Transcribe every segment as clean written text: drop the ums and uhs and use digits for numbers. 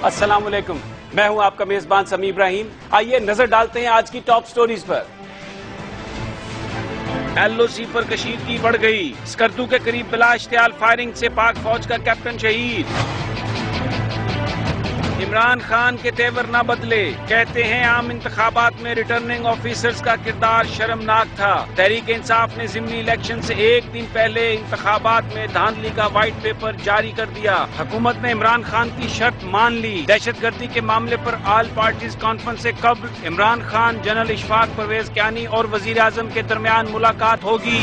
السلام علیکم، میں ہوں آپ کا میزبان سمیع ابراہیم۔ آئیے نظر ڈالتے ہیں آج کی ٹاپ سٹوریز پر۔ ایل او سی پر کشیدگی بڑھ گئی، اسکردو کے قریب بلا اشتعال فائرنگ سے پاک فوج کا کیپٹن شہید۔ عمران خان کے تیور نہ بدلے، کہتے ہیں عام انتخابات میں ریٹرننگ آفیسرز کا کردار شرمناک تھا۔ تحریک انصاف نے ضمنی الیکشن سے ایک دن پہلے انتخابات میں دھاندلی کا وائٹ پیپر جاری کر دیا۔ حکومت نے عمران خان کی شرط مان لی۔ دہشت گردی کے معاملے پر آل پارٹیز کانفرنس سے قبل عمران خان، جنرل اشفاق پرویز کیانی اور وزیر اعظم کے درمیان ملاقات ہوگی۔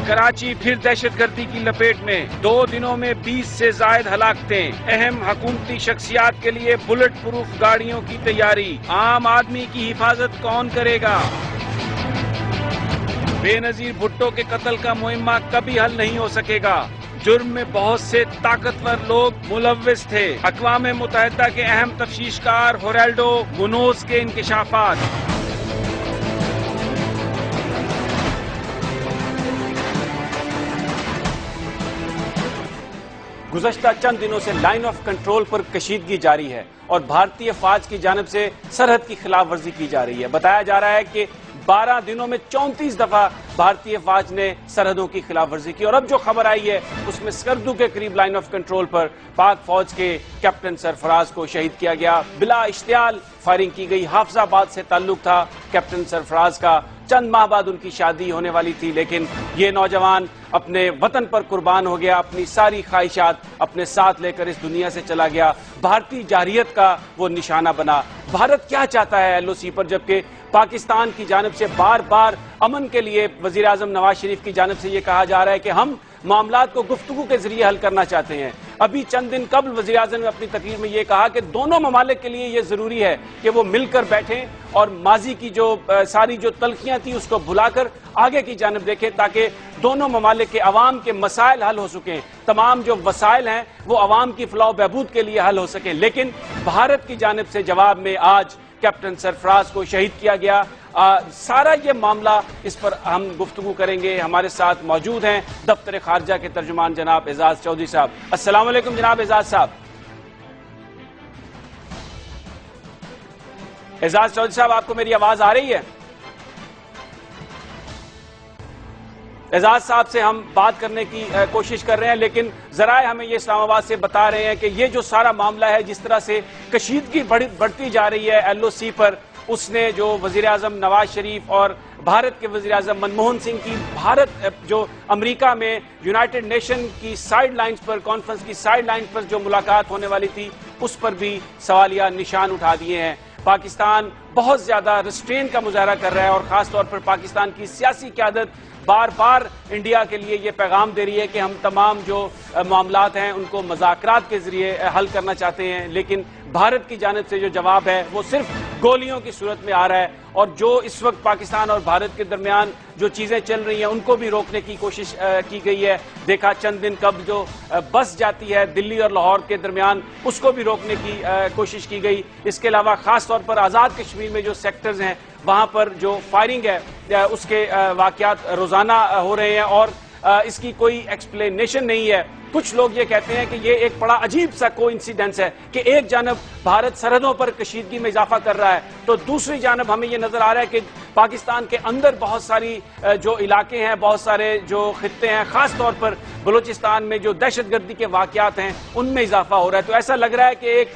کراچی پھر دہشت گردی کی لپیٹ میں، 2 دنوں میں 20 سے زائد ہلاکتیں۔ اہم حکومتی شخصیات کے لیے بلٹ پروف گاڑیوں کی تیاری۔ عام آدمی کی حفاظت کون کرے گا؟ بے نظیر بھٹو کے قتل کا معمہ کبھی حل نہیں ہو سکے گا۔ جرم میں بہت سے طاقتور لوگ ملوث تھے۔ اقوام متحدہ کے اہم تفتیش کار ہورالڈو مونوز کے انکشافات۔ گزشتہ چند دنوں سے لائن آف کنٹرول پر کشیدگی جاری ہے اور بھارتی افواج کی جانب سے سرحد کی خلاف ورزی کی جا رہی ہے۔ بتایا جا رہا ہے کہ 12 دنوں میں 34 دفعہ بھارتی افواج نے سرحدوں کی خلاف ورزی کی، اور اب جو خبر آئی ہے اس میں اسکردو کے قریب لائن آف کنٹرول پر پاک فوج کے کیپٹن سرفراز کو شہید کیا گیا۔ بلا اشتعال فائرنگ کی گئی۔ حافظ آباد سے تعلق تھا کیپٹن سرفراز کا، چند ماہ بعد ان کی شادی ہونے والی تھی، لیکن یہ نوجوان اپنے وطن پر قربان ہو گیا، اپنی ساری خواہشات اپنے ساتھ لے کر اس دنیا سے چلا گیا، بھارتی جارحیت کا وہ نشانہ بنا۔ بھارت کیا چاہتا ہے ایل او سی پر، جبکہ پاکستان کی جانب سے بار بار امن کے لیے وزیر اعظم نواز شریف کی جانب سے یہ کہا جا رہا ہے کہ ہم معاملات کو گفتگو کے ذریعے حل کرنا چاہتے ہیں۔ ابھی چند دن قبل وزیر اعظم نے اپنی تقریر میں یہ کہا کہ دونوں ممالک کے لیے یہ ضروری ہے کہ وہ مل کر بیٹھیں اور ماضی کی جو ساری جو تلخیاں تھیں اس کو بھلا کر آگے کی جانب دیکھیں، تاکہ دونوں ممالک کے عوام کے مسائل حل ہو سکیں، تمام جو وسائل ہیں وہ عوام کی فلاح و بہبود کے لیے حل ہو سکیں۔ لیکن بھارت کی جانب سے جواب میں آج کیپٹن سرفراز کو شہید کیا گیا۔ سارا یہ معاملہ، اس پر ہم گفتگو کریں گے۔ ہمارے ساتھ موجود ہیں دفتر خارجہ کے ترجمان جناب اعزاز چودھری صاحب۔ السلام علیکم جناب اعزاز صاحب۔ اعزاز چودھری صاحب، آپ کو میری آواز آ رہی ہے؟ اعزاز صاحب سے ہم بات کرنے کی کوشش کر رہے ہیں، لیکن ذرائع ہمیں یہ اسلام آباد سے بتا رہے ہیں کہ یہ جو سارا معاملہ ہے، جس طرح سے کشیدگی بڑھتی جا رہی ہے ایل او سی پر، اس نے جو وزیر اعظم نواز شریف اور بھارت کے وزیر اعظم منموہن سنگھ کی بھارت جو امریکہ میں یونائٹڈ نیشن کی سائیڈ لائنز پر، کانفرنس کی سائیڈ لائنز پر جو ملاقات ہونے والی تھی، اس پر بھی سوالیہ نشان اٹھا دیے ہیں۔ پاکستان بہت زیادہ ریسٹرین کا مظاہرہ کر رہا ہے، اور خاص طور پر پاکستان کی سیاسی قیادت بار بار انڈیا کے لیے یہ پیغام دے رہی ہے کہ ہم تمام جو معاملات ہیں ان کو مذاکرات کے ذریعے حل کرنا چاہتے ہیں، لیکن بھارت کی جانب سے جو جواب ہے وہ صرف گولیوں کی صورت میں آ رہا ہے، اور جو اس وقت پاکستان اور بھارت کے درمیان جو چیزیں چل رہی ہیں ان کو بھی روکنے کی کوشش کی گئی ہے۔ دیکھا چند دن قبل جو بس جاتی ہے دلی اور لاہور کے درمیان، اس کو بھی روکنے کی کوشش کی گئی۔ اس کے علاوہ خاص طور پر آزاد کشمیر میں جو سیکٹرز ہیں وہاں پر جو فائرنگ ہے اس کے واقعات روزانہ ہو رہے ہیں، اور اس کی کوئی ایکسپلینیشن نہیں ہے۔ کچھ لوگ یہ کہتے ہیں کہ یہ ایک بڑا عجیب سا کوئنسیڈنس ہے کہ ایک جانب بھارت سرحدوں پر کشیدگی میں اضافہ کر رہا ہے، تو دوسری جانب ہمیں یہ نظر آ رہا ہے کہ پاکستان کے اندر بہت ساری جو علاقے ہیں، بہت سارے جو خطے ہیں، خاص طور پر بلوچستان میں جو دہشت گردی کے واقعات ہیں ان میں اضافہ ہو رہا ہے۔ تو ایسا لگ رہا ہے کہ ایک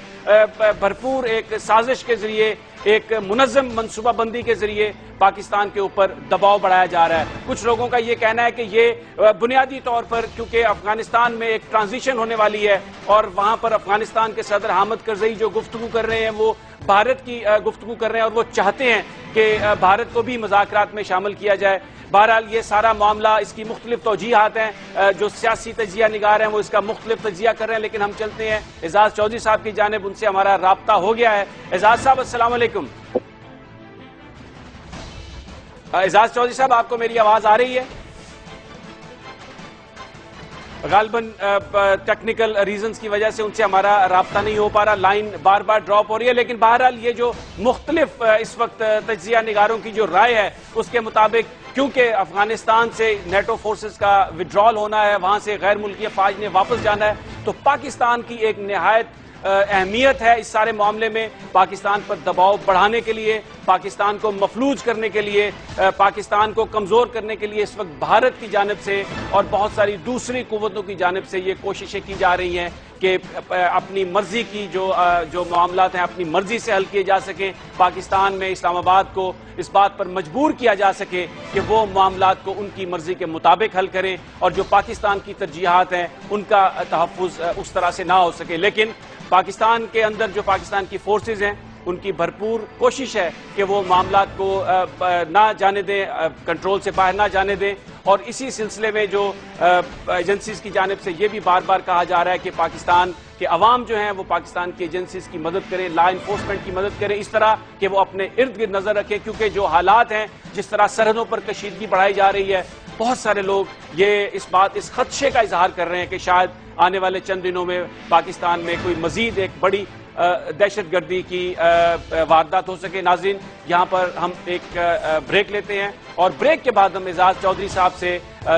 بھرپور ایک سازش کے ذریعے، ایک منظم منصوبہ بندی کے ذریعے پاکستان کے اوپر دباؤ بڑھایا جا رہا ہے۔ کچھ لوگوں کا یہ کہنا ہے کہ یہ بنیادی طور پر کیونکہ افغانستان میں ایک ٹرانزیشن ہونے والی ہے، اور وہاں پر افغانستان کے صدر حامد کرزئی جو گفتگو کر رہے ہیں وہ بھارت کی گفتگو کر رہے ہیں، اور وہ چاہتے ہیں کہ بھارت کو بھی مذاکرات میں شامل کیا جائے۔ بہرحال یہ سارا معاملہ، اس کی مختلف توجیہات ہیں، جو سیاسی تجزیہ نگار ہیں وہ اس کا مختلف تجزیہ کر رہے ہیں، لیکن ہم چلتے ہیں اعزاز چودھری صاحب کی جانب، ان سے ہمارا رابطہ ہو گیا ہے۔ اعزاز صاحب السلام علیکم۔ اعزاز چودھری صاحب، آپ کو میری آواز آ رہی ہے؟ غالباً ٹیکنیکل ریزنز کی وجہ سے ان سے ہمارا رابطہ نہیں ہو پا رہا، لائن بار بار ڈراپ ہو رہی ہے، لیکن بہرحال یہ جو مختلف اس وقت تجزیہ نگاروں کی جو رائے ہے اس کے مطابق کیونکہ افغانستان سے نیٹو فورسز کا وڈرال ہونا ہے، وہاں سے غیر ملکی افواج نے واپس جانا ہے، تو پاکستان کی ایک نہایت اہمیت ہے اس سارے معاملے میں. پاکستان پر دباؤ بڑھانے کے لیے، پاکستان کو مفلوج کرنے کے لیے، پاکستان کو کمزور کرنے کے لیے اس وقت بھارت کی جانب سے اور بہت ساری دوسری قوتوں کی جانب سے یہ کوششیں کی جا رہی ہیں کہ اپنی مرضی کی جو معاملات ہیں اپنی مرضی سے حل کیے جا سکیں. پاکستان میں اسلام آباد کو اس بات پر مجبور کیا جا سکے کہ وہ معاملات کو ان کی مرضی کے مطابق حل کریں اور جو پاکستان کی ترجیحات ہیں ان کا تحفظ اس طرح سے نہ ہو سکے. لیکن پاکستان کے اندر جو پاکستان کی فورسز ہیں ان کی بھرپور کوشش ہے کہ وہ معاملات کو نہ جانے دیں، کنٹرول سے باہر نہ جانے دیں. اور اسی سلسلے میں جو ایجنسیز کی جانب سے یہ بھی بار بار کہا جا رہا ہے کہ پاکستان کے عوام جو ہیں وہ پاکستان کی ایجنسیز کی مدد کریں، لا انفورسمنٹ کی مدد کریں اس طرح کہ وہ اپنے ارد گرد نظر رکھیں، کیونکہ جو حالات ہیں جس طرح سرحدوں پر کشیدگی بڑھائی جا رہی ہے، بہت سارے لوگ اس خدشے کا اظہار کر رہے ہیں کہ شاید آنے والے چند دنوں میں پاکستان میں کوئی مزید ایک بڑی دہشت گردی کی واردات ہو سکے. ناظرین، یہاں پر ہم ایک بریک لیتے ہیں اور بریک کے بعد ہم اعزاز چودھری صاحب سے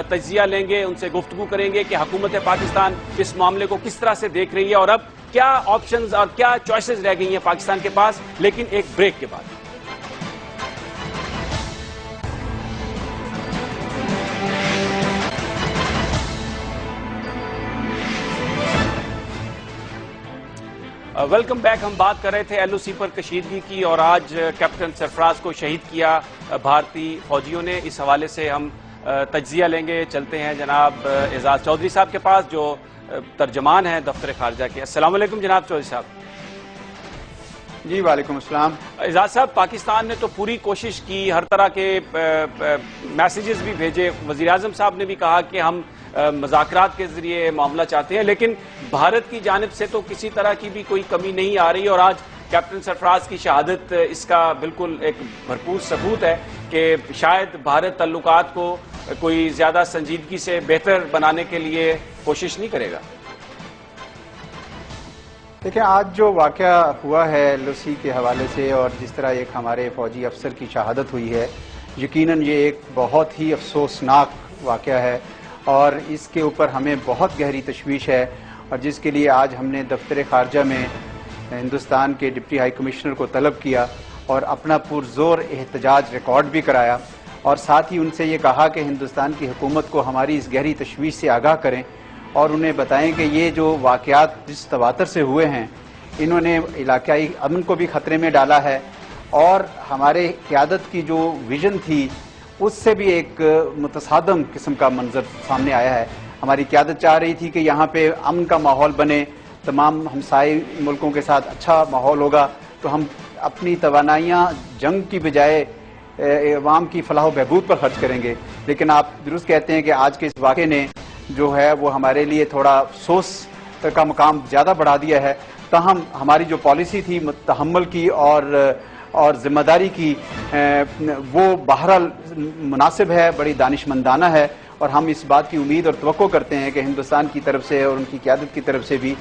تجزیہ لیں گے، ان سے گفتگو کریں گے کہ حکومت پاکستان اس معاملے کو کس طرح سے دیکھ رہی ہے اور اب کیا آپشنز اور کیا چوائسز رہ گئی ہیں پاکستان کے پاس، لیکن ایک بریک کے بعد. Welcome back. ہم بات کر رہے تھے ایل او سی پر کشیدگی کی اور آج کیپٹن سرفراز کو شہید کیا بھارتی فوجیوں نے. اس حوالے سے ہم تجزیہ لیں گے. چلتے ہیں جناب اعزاز چودھری صاحب کے پاس جو ترجمان ہیں دفتر خارجہ کے. السلام علیکم جناب چودھری صاحب. جی وعلیکم السلام. اعزاز صاحب، پاکستان نے تو پوری کوشش کی، ہر طرح کے میسیجز بھی بھیجے. وزیر اعظم صاحب نے بھی کہا کہ ہم مذاکرات کے ذریعے معاملہ چاہتے ہیں، لیکن بھارت کی جانب سے تو کسی طرح کی بھی کوئی کمی نہیں آ رہی. اور آج کیپٹن سرفراز کی شہادت اس کا بالکل ایک بھرپور ثبوت ہے کہ شاید بھارت تعلقات کو کوئی زیادہ سنجیدگی سے بہتر بنانے کے لیے کوشش نہیں کرے گا. دیکھیں، آج جو واقعہ ہوا ہے ایل او سی کے حوالے سے اور جس طرح ایک ہمارے فوجی افسر کی شہادت ہوئی ہے، یقیناً یہ ایک بہت ہی افسوسناک واقعہ ہے اور اس کے اوپر ہمیں بہت گہری تشویش ہے. اور جس کے لیے آج ہم نے دفتر خارجہ میں ہندوستان کے ڈپٹی ہائی کمشنر کو طلب کیا اور اپنا پرزور احتجاج ریکارڈ بھی کرایا اور ساتھ ہی ان سے یہ کہا کہ ہندوستان کی حکومت کو ہماری اس گہری تشویش سے آگاہ کریں اور انہیں بتائیں کہ یہ جو واقعات جس تواتر سے ہوئے ہیں انہوں نے علاقائی امن کو بھی خطرے میں ڈالا ہے اور ہمارے قیادت کی جو ویژن تھی اس سے بھی ایک متصادم قسم کا منظر سامنے آیا ہے. ہماری قیادت چاہ رہی تھی کہ یہاں پہ امن کا ماحول بنے، تمام ہمسائے ملکوں کے ساتھ اچھا ماحول ہوگا تو ہم اپنی توانائیاں جنگ کی بجائے عوام کی فلاح و بہبود پر خرچ کریں گے. لیکن آپ درست کہتے ہیں کہ آج کے اس واقعے نے جو ہے وہ ہمارے لیے تھوڑا افسوس کا مقام زیادہ بڑھا دیا ہے. تاہم ہماری جو پالیسی تھی تحمل کی اور ذمہ داری کی، وہ بہرحال مناسب ہے، بڑی دانشمندانہ ہے اور ہم اس بات کی امید اور توقع کرتے ہیں کہ ہندوستان کی طرف سے اور ان کی قیادت کی طرف سے بھی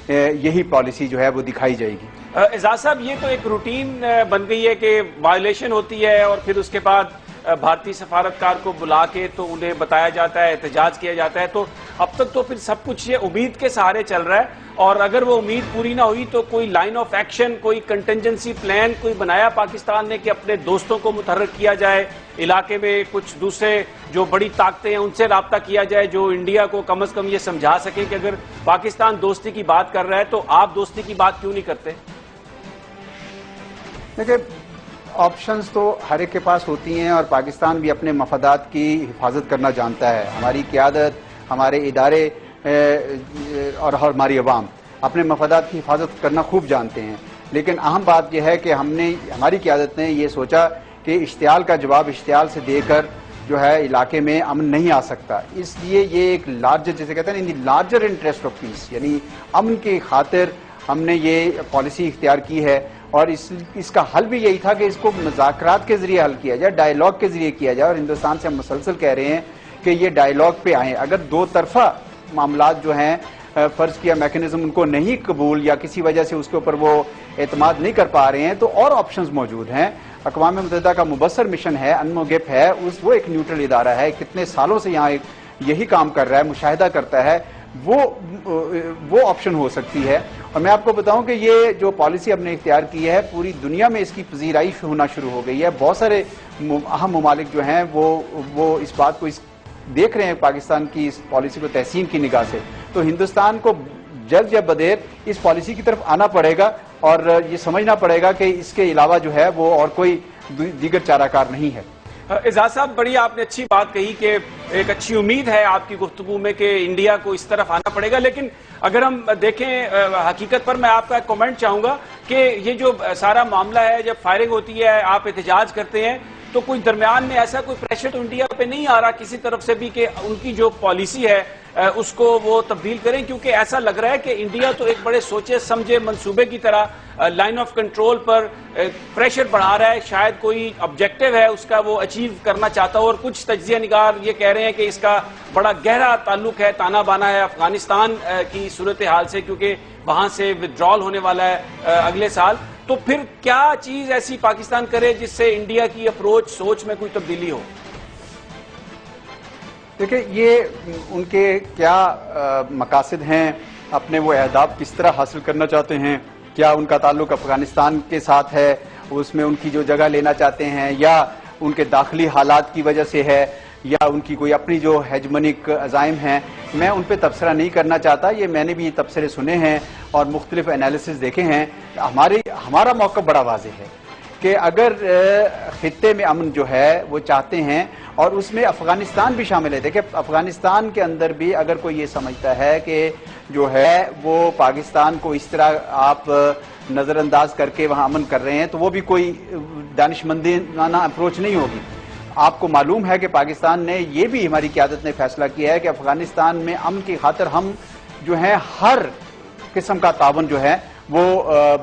یہی پالیسی جو ہے وہ دکھائی جائے گی. اعزاز صاحب، یہ تو ایک روٹین بن گئی ہے کہ وائلیشن ہوتی ہے اور پھر اس کے بعد بھارتی سفارتکار کو بلا کے تو انہیں بتایا جاتا ہے، احتجاج کیا جاتا ہے. تو اب تک تو پھر سب کچھ یہ امید کے سہارے چل رہا ہے اور اگر وہ امید پوری نہ ہوئی تو کوئی لائن آف ایکشن، کوئی کنٹینجنسی پلان کوئی بنایا پاکستان نے کہ اپنے دوستوں کو متحرک کیا جائے، علاقے میں کچھ دوسرے جو بڑی طاقتیں ہیں ان سے رابطہ کیا جائے جو انڈیا کو کم از کم یہ سمجھا سکیں کہ اگر پاکستان دوستی کی بات کر رہا ہے تو آپ دوستی کی بات کیوں نہیں کرتے؟ دیکھیں، آپشنز تو ہر ایک کے پاس ہوتی ہیں اور پاکستان بھی اپنے مفادات کی حفاظت کرنا جانتا ہے. ہماری قیادت، ہمارے ادارے اور ہماری عوام اپنے مفادات کی حفاظت کرنا خوب جانتے ہیں. لیکن اہم بات یہ ہے کہ ہماری قیادت نے یہ سوچا کہ اشتعال کا جواب اشتعال سے دے کر جو ہے علاقے میں امن نہیں آ سکتا. اس لیے یہ ایک لارجر، جیسے کہتے ہیں in the larger interest of peace, یعنی امن کی خاطر ہم نے یہ پالیسی اختیار کی ہے اور اس کا حل بھی یہی تھا کہ اس کو مذاکرات کے ذریعے حل کیا جائے، ڈائیلاگ کے ذریعے کیا جائے. اور ہندوستان سے ہم مسلسل کہہ رہے ہیں کہ یہ ڈائیلاگ پہ آئیں. اگر دو طرفہ معاملات جو ہیں فرض کیا میکنزم ان کو نہیں قبول یا کسی وجہ سے اس کے اوپر وہ اعتماد نہیں کر پا رہے ہیں تو اور آپشنز موجود ہیں. اقوام متحدہ کا مبصر مشن ہے، انموگپ ہے، وہ ایک نیوٹرل ادارہ ہے، کتنے سالوں سے یہاں یہی کام کر رہا ہے، مشاہدہ کرتا ہے. وہ آپشن ہو سکتی ہے. اور میں آپ کو بتاؤں کہ یہ جو پالیسی ہم نے اختیار کی ہے پوری دنیا میں اس کی پذیرائی ہونا شروع ہو گئی ہے. بہت سارے اہم ممالک جو ہیں وہ اس بات کو دیکھ رہے ہیں پاکستان کی اس پالیسی کو تحسین کی نگاہ سے. تو ہندوستان کو جلد یا بدیر اس پالیسی کی طرف آنا پڑے گا اور یہ سمجھنا پڑے گا کہ اس کے علاوہ جو ہے وہ اور کوئی دیگر چارہ کار نہیں ہے. اعزاز صاحب بڑی آپ نے اچھی بات کہی کہ ایک اچھی امید ہے آپ کی گفتگو میں کہ انڈیا کو اس طرف آنا پڑے گا. لیکن اگر ہم دیکھیں حقیقت پر میں آپ کا ایک کمنٹ چاہوں گا کہ یہ جو سارا معاملہ ہے جب فائرنگ ہوتی ہے آپ احتجاج کرتے ہیں تو کوئی درمیان میں ایسا کوئی پریشر تو انڈیا پہ نہیں آ رہا کسی طرف سے بھی کہ ان کی جو پالیسی ہے اس کو وہ تبدیل کریں؟ کیونکہ ایسا لگ رہا ہے کہ انڈیا تو ایک بڑے سوچے سمجھے منصوبے کی طرح line of control per pressure بڑھا رہا ہے. شاید کوئی آبجیکٹو ہے اس کا وہ اچیو کرنا چاہتا ہو. اور کچھ تجزیہ نگار یہ کہہ رہے ہیں کہ اس کا بڑا گہرا تعلق ہے تانا بانا ہے افغانستان کی صورتحال سے کیونکہ وہاں سے ودرال ہونے والا ہے اگلے سال. تو پھر کیا چیز ایسی پاکستان کرے جس سے انڈیا کی اپروچ سوچ میں کوئی تبدیلی ہو؟ دیکھیں یہ ان کے کیا مقاصد ہیں, اپنے وہ اہداف کس طرح حاصل کرنا چاہتے ہیں, کیا ان کا تعلق افغانستان کے ساتھ ہے, اس میں ان کی جو جگہ لینا چاہتے ہیں, یا ان کے داخلی حالات کی وجہ سے ہے, یا ان کی کوئی اپنی جو ہیجمنک عزائم ہیں, میں ان پہ تبصرہ نہیں کرنا چاہتا. یہ میں نے بھی یہ تبصرے سنے ہیں اور مختلف انالیسز دیکھے ہیں. ہمارا موقف بڑا واضح ہے کہ اگر خطے میں امن جو ہے وہ چاہتے ہیں اور اس میں افغانستان بھی شامل ہے. دیکھیں افغانستان کے اندر بھی اگر کوئی یہ سمجھتا ہے کہ جو ہے وہ پاکستان کو اس طرح آپ نظر انداز کر کے وہاں امن کر رہے ہیں تو وہ بھی کوئی دانشمندانہ اپروچ نہیں ہوگی. آپ کو معلوم ہے کہ پاکستان نے یہ بھی ہماری قیادت نے فیصلہ کیا ہے کہ افغانستان میں امن کی خاطر ہم جو ہیں ہر قسم کا تعاون جو ہے وہ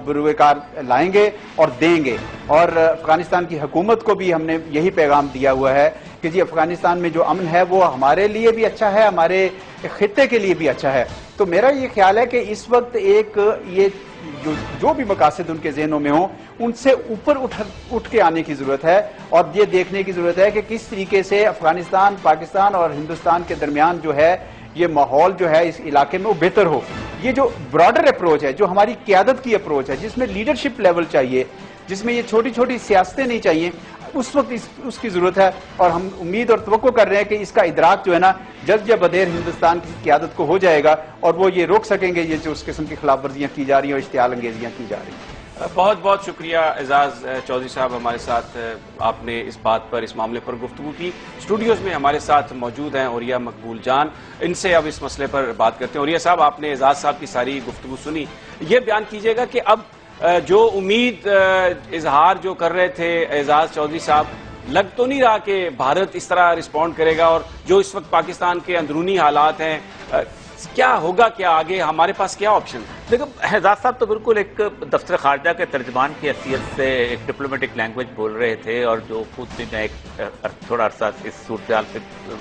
بروئے کار لائیں گے اور دیں گے. اور افغانستان کی حکومت کو بھی ہم نے یہی پیغام دیا ہوا ہے کہ جی افغانستان میں جو امن ہے وہ ہمارے لیے بھی اچھا ہے, ہمارے خطے کے لیے بھی اچھا ہے. تو میرا یہ خیال ہے کہ اس وقت ایک یہ جو بھی مقاصد ان کے ذہنوں میں ہوں ان سے اوپر اٹھ کے آنے کی ضرورت ہے اور یہ دیکھنے کی ضرورت ہے کہ کس طریقے سے افغانستان, پاکستان اور ہندوستان کے درمیان جو ہے یہ ماحول جو ہے اس علاقے میں وہ بہتر ہو. یہ جو براڈر اپروچ ہے, جو ہماری قیادت کی اپروچ ہے, جس میں لیڈرشپ لیول چاہیے, جس میں یہ چھوٹی چھوٹی سیاستیں نہیں چاہیے, اس وقت اس کی ضرورت ہے. اور ہم امید اور توقع کر رہے ہیں کہ اس کا ادراک جو ہے نا جلد یا بدیر ہندوستان کی قیادت کو ہو جائے گا اور وہ یہ روک سکیں گے یہ جو اس قسم کی خلاف ورزیاں کی جا رہی ہیں اور اشتعال انگیزیاں کی جا رہی ہیں. بہت بہت شکریہ اعزاز چودھری صاحب, ہمارے ساتھ آپ نے اس بات پر, اس معاملے پر گفتگو کی. اسٹوڈیوز میں ہمارے ساتھ موجود ہیں عوریہ مقبول جان, ان سے اب اس مسئلے پر بات کرتے ہیں. عوریہ صاحب, آپ نے اعزاز صاحب کی ساری گفتگو سنی, یہ بیان کیجئے گا کہ اب جو امید اظہار جو کر رہے تھے اعزاز چودھری صاحب, لگ تو نہیں رہا کہ بھارت اس طرح رسپونڈ کرے گا؟ اور جو اس وقت پاکستان کے اندرونی حالات ہیں, کیا ہوگا, کیا آگے ہمارے پاس کیا آپشن؟ دیکھو اعزاز صاحب تو بالکل ایک دفتر خارجہ کے ترجمان کی حیثیت سے ایک ڈپلومیٹک لینگویج بول رہے تھے, اور جو خود بھی میں ایک تھوڑا عرصہ اس صورتحال سے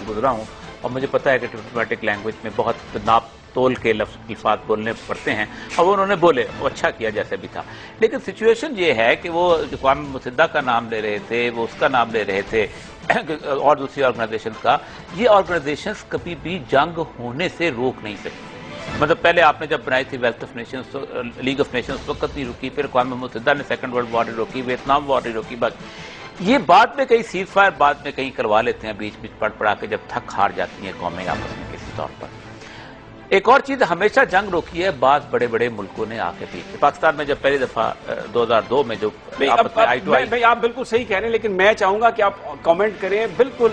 گزرا ہوں اور مجھے پتا ہے کہ ڈپلومیٹک لینگویج میں بہت ناپ تول کے الفاظ بولنے پڑتے ہیں, اور وہ انہوں نے بولے, وہ اچھا کیا جیسے بھی تھا. لیکن سچویشن یہ ہے کہ وہ اقوام متحدہ کا نام لے رہے تھے, وہ اس کا نام لے رہے تھے اور دوسری آرگنائزیشنز کا. یہ آرگنائزیشنز کبھی بھی جنگ ہونے سے روک نہیں سکتی. مطلب پہلے آپ نے جب بنائی تھی wealth of nations, league of nations, اس وقت نہیں روکی, پھر اقوام متحدہ نے سیکنڈ ورلڈ وار روکی, ویتنام وار روکی. بس یہ بعد میں کئی سیز فائر بعد میں کہیں کروا لیتے ہیں بیچ بیچ پڑھا کے جب تھک ہار جاتی ہیں قومیں آپس میں کسی طور پر. ایک اور چیز, ہمیشہ جنگ روکی ہے بعض بڑے بڑے ملکوں نے آ کے پیچھے. پاکستان میں جب پہلی دفعہ 2002 میں جو آپ بالکل صحیح کہہ رہے ہیں, لیکن میں چاہوں گا کہ آپ کامنٹ کریں بالکل.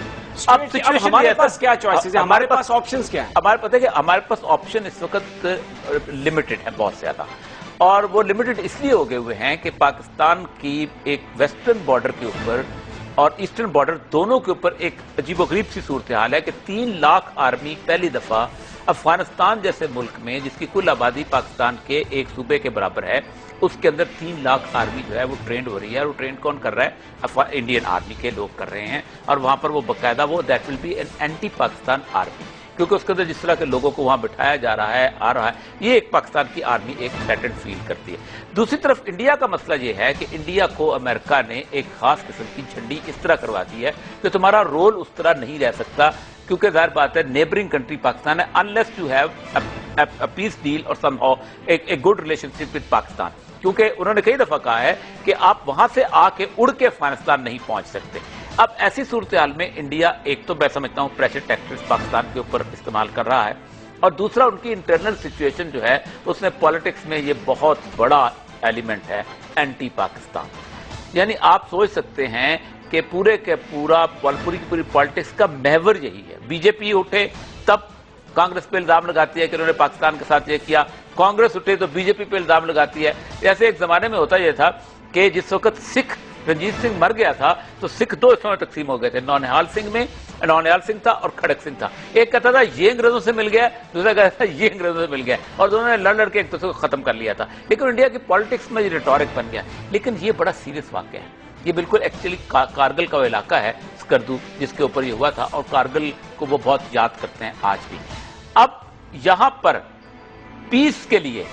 ہمارے پاس کیا چوائسز ہیں, ہمارے پاس آپشنز کیا ہیں؟ ہمارے پتہ ہے کہ ہمارے پاس آپشن اس وقت لمیٹڈ ہے بہت زیادہ, اور وہ لمیٹڈ اس لیے ہو گئے ہوئے ہیں کہ پاکستان کی ایک ویسٹرن بارڈر کے اوپر اور ایسٹرن بارڈر دونوں کے اوپر ایک عجیب و غریب سی صورتحال ہے کہ 3 لاکھ آرمی پہلی دفعہ افغانستان جیسے ملک میں, جس کی کل آبادی پاکستان کے ایک صوبے کے برابر ہے, اس کے اندر 3 لاکھ آرمی جو ہے وہ ٹرینڈ ہو رہی ہے. اور وہ ٹرینڈ کون کر رہا ہے؟ انڈین آرمی کے لوگ کر رہے ہیں, اور وہاں پر وہ باقاعدہ وہ that will be an anti Pakistan army, کیونکہ اس کے اندر جس طرح کے لوگوں کو وہاں بٹھایا جا رہا ہے, آ رہا ہے, یہ ایک پاکستان کی آرمی ایک تھریٹنڈ فیل کرتی ہے. دوسری طرف انڈیا کا مسئلہ یہ ہے کہ انڈیا کو امریکہ نے ایک خاص قسم کی جھنڈی اس طرح کروا دی ہے کہ تمہارا رول اس طرح نہیں رہ سکتا کیونکہ ظاہر بات ہے نیبرنگ کنٹری پاکستان ہے, unless you have a peace deal or somehow a good relationship with Pakistan, کیونکہ انہوں نے کئی دفعہ کہا ہے کہ آپ وہاں سے آ کے اڑ کے افغانستان نہیں پہنچ سکتے. اب ایسی صورتحال میں انڈیا ایک تو میں سمجھتا ہوں پریشر ٹیکٹکس پاکستان کے اوپر استعمال کر رہا ہے, اور دوسرا ان کی انٹرنل سچویشن جو ہے اس میں پالیٹکس میں یہ بہت بڑا ایلیمنٹ ہے اینٹی پاکستان. یعنی آپ سوچ سکتے ہیں کہ پوری کی پوری پالیٹکس کا محور یہی ہے. بی جے پی اٹھے تب کانگریس پہ الزام لگاتی ہے کہ انہوں نے پاکستان کے ساتھ یہ کیا, کانگریس اٹھے تو بی جے پی پہ الزام لگاتی ہے. ایسے ایک زمانے میں ہوتا یہ تھا کہ جس وقت سکھ رنجیت سنگھ مر گیا تھا تو سکھ دو حصوں میں تقسیم ہو گئے تھے, نونہال سنگھ تھا اور کھڑک سنگھ تھا. ایک کہتا تھا یہ انگریزوں سے مل گیا, دوسرا کہتا تھا یہ انگریزوں سے مل گیا, اور دونوں نے لڑ کے ایک دوسرے کو ختم کر لیا تھا. لیکن انڈیا کی پالیٹکس میں یہ ریٹورک بن گیا. لیکن یہ بڑا سیریس واقعہ ہے. یہ بالکل ایکچولی کارگل کا وہ علاقہ ہے سکردو جس کے اوپر یہ ہوا تھا, اور کارگل کو وہ بہت یاد کرتے ہیں آج بھی. اب یہاں پر پیس کے لیے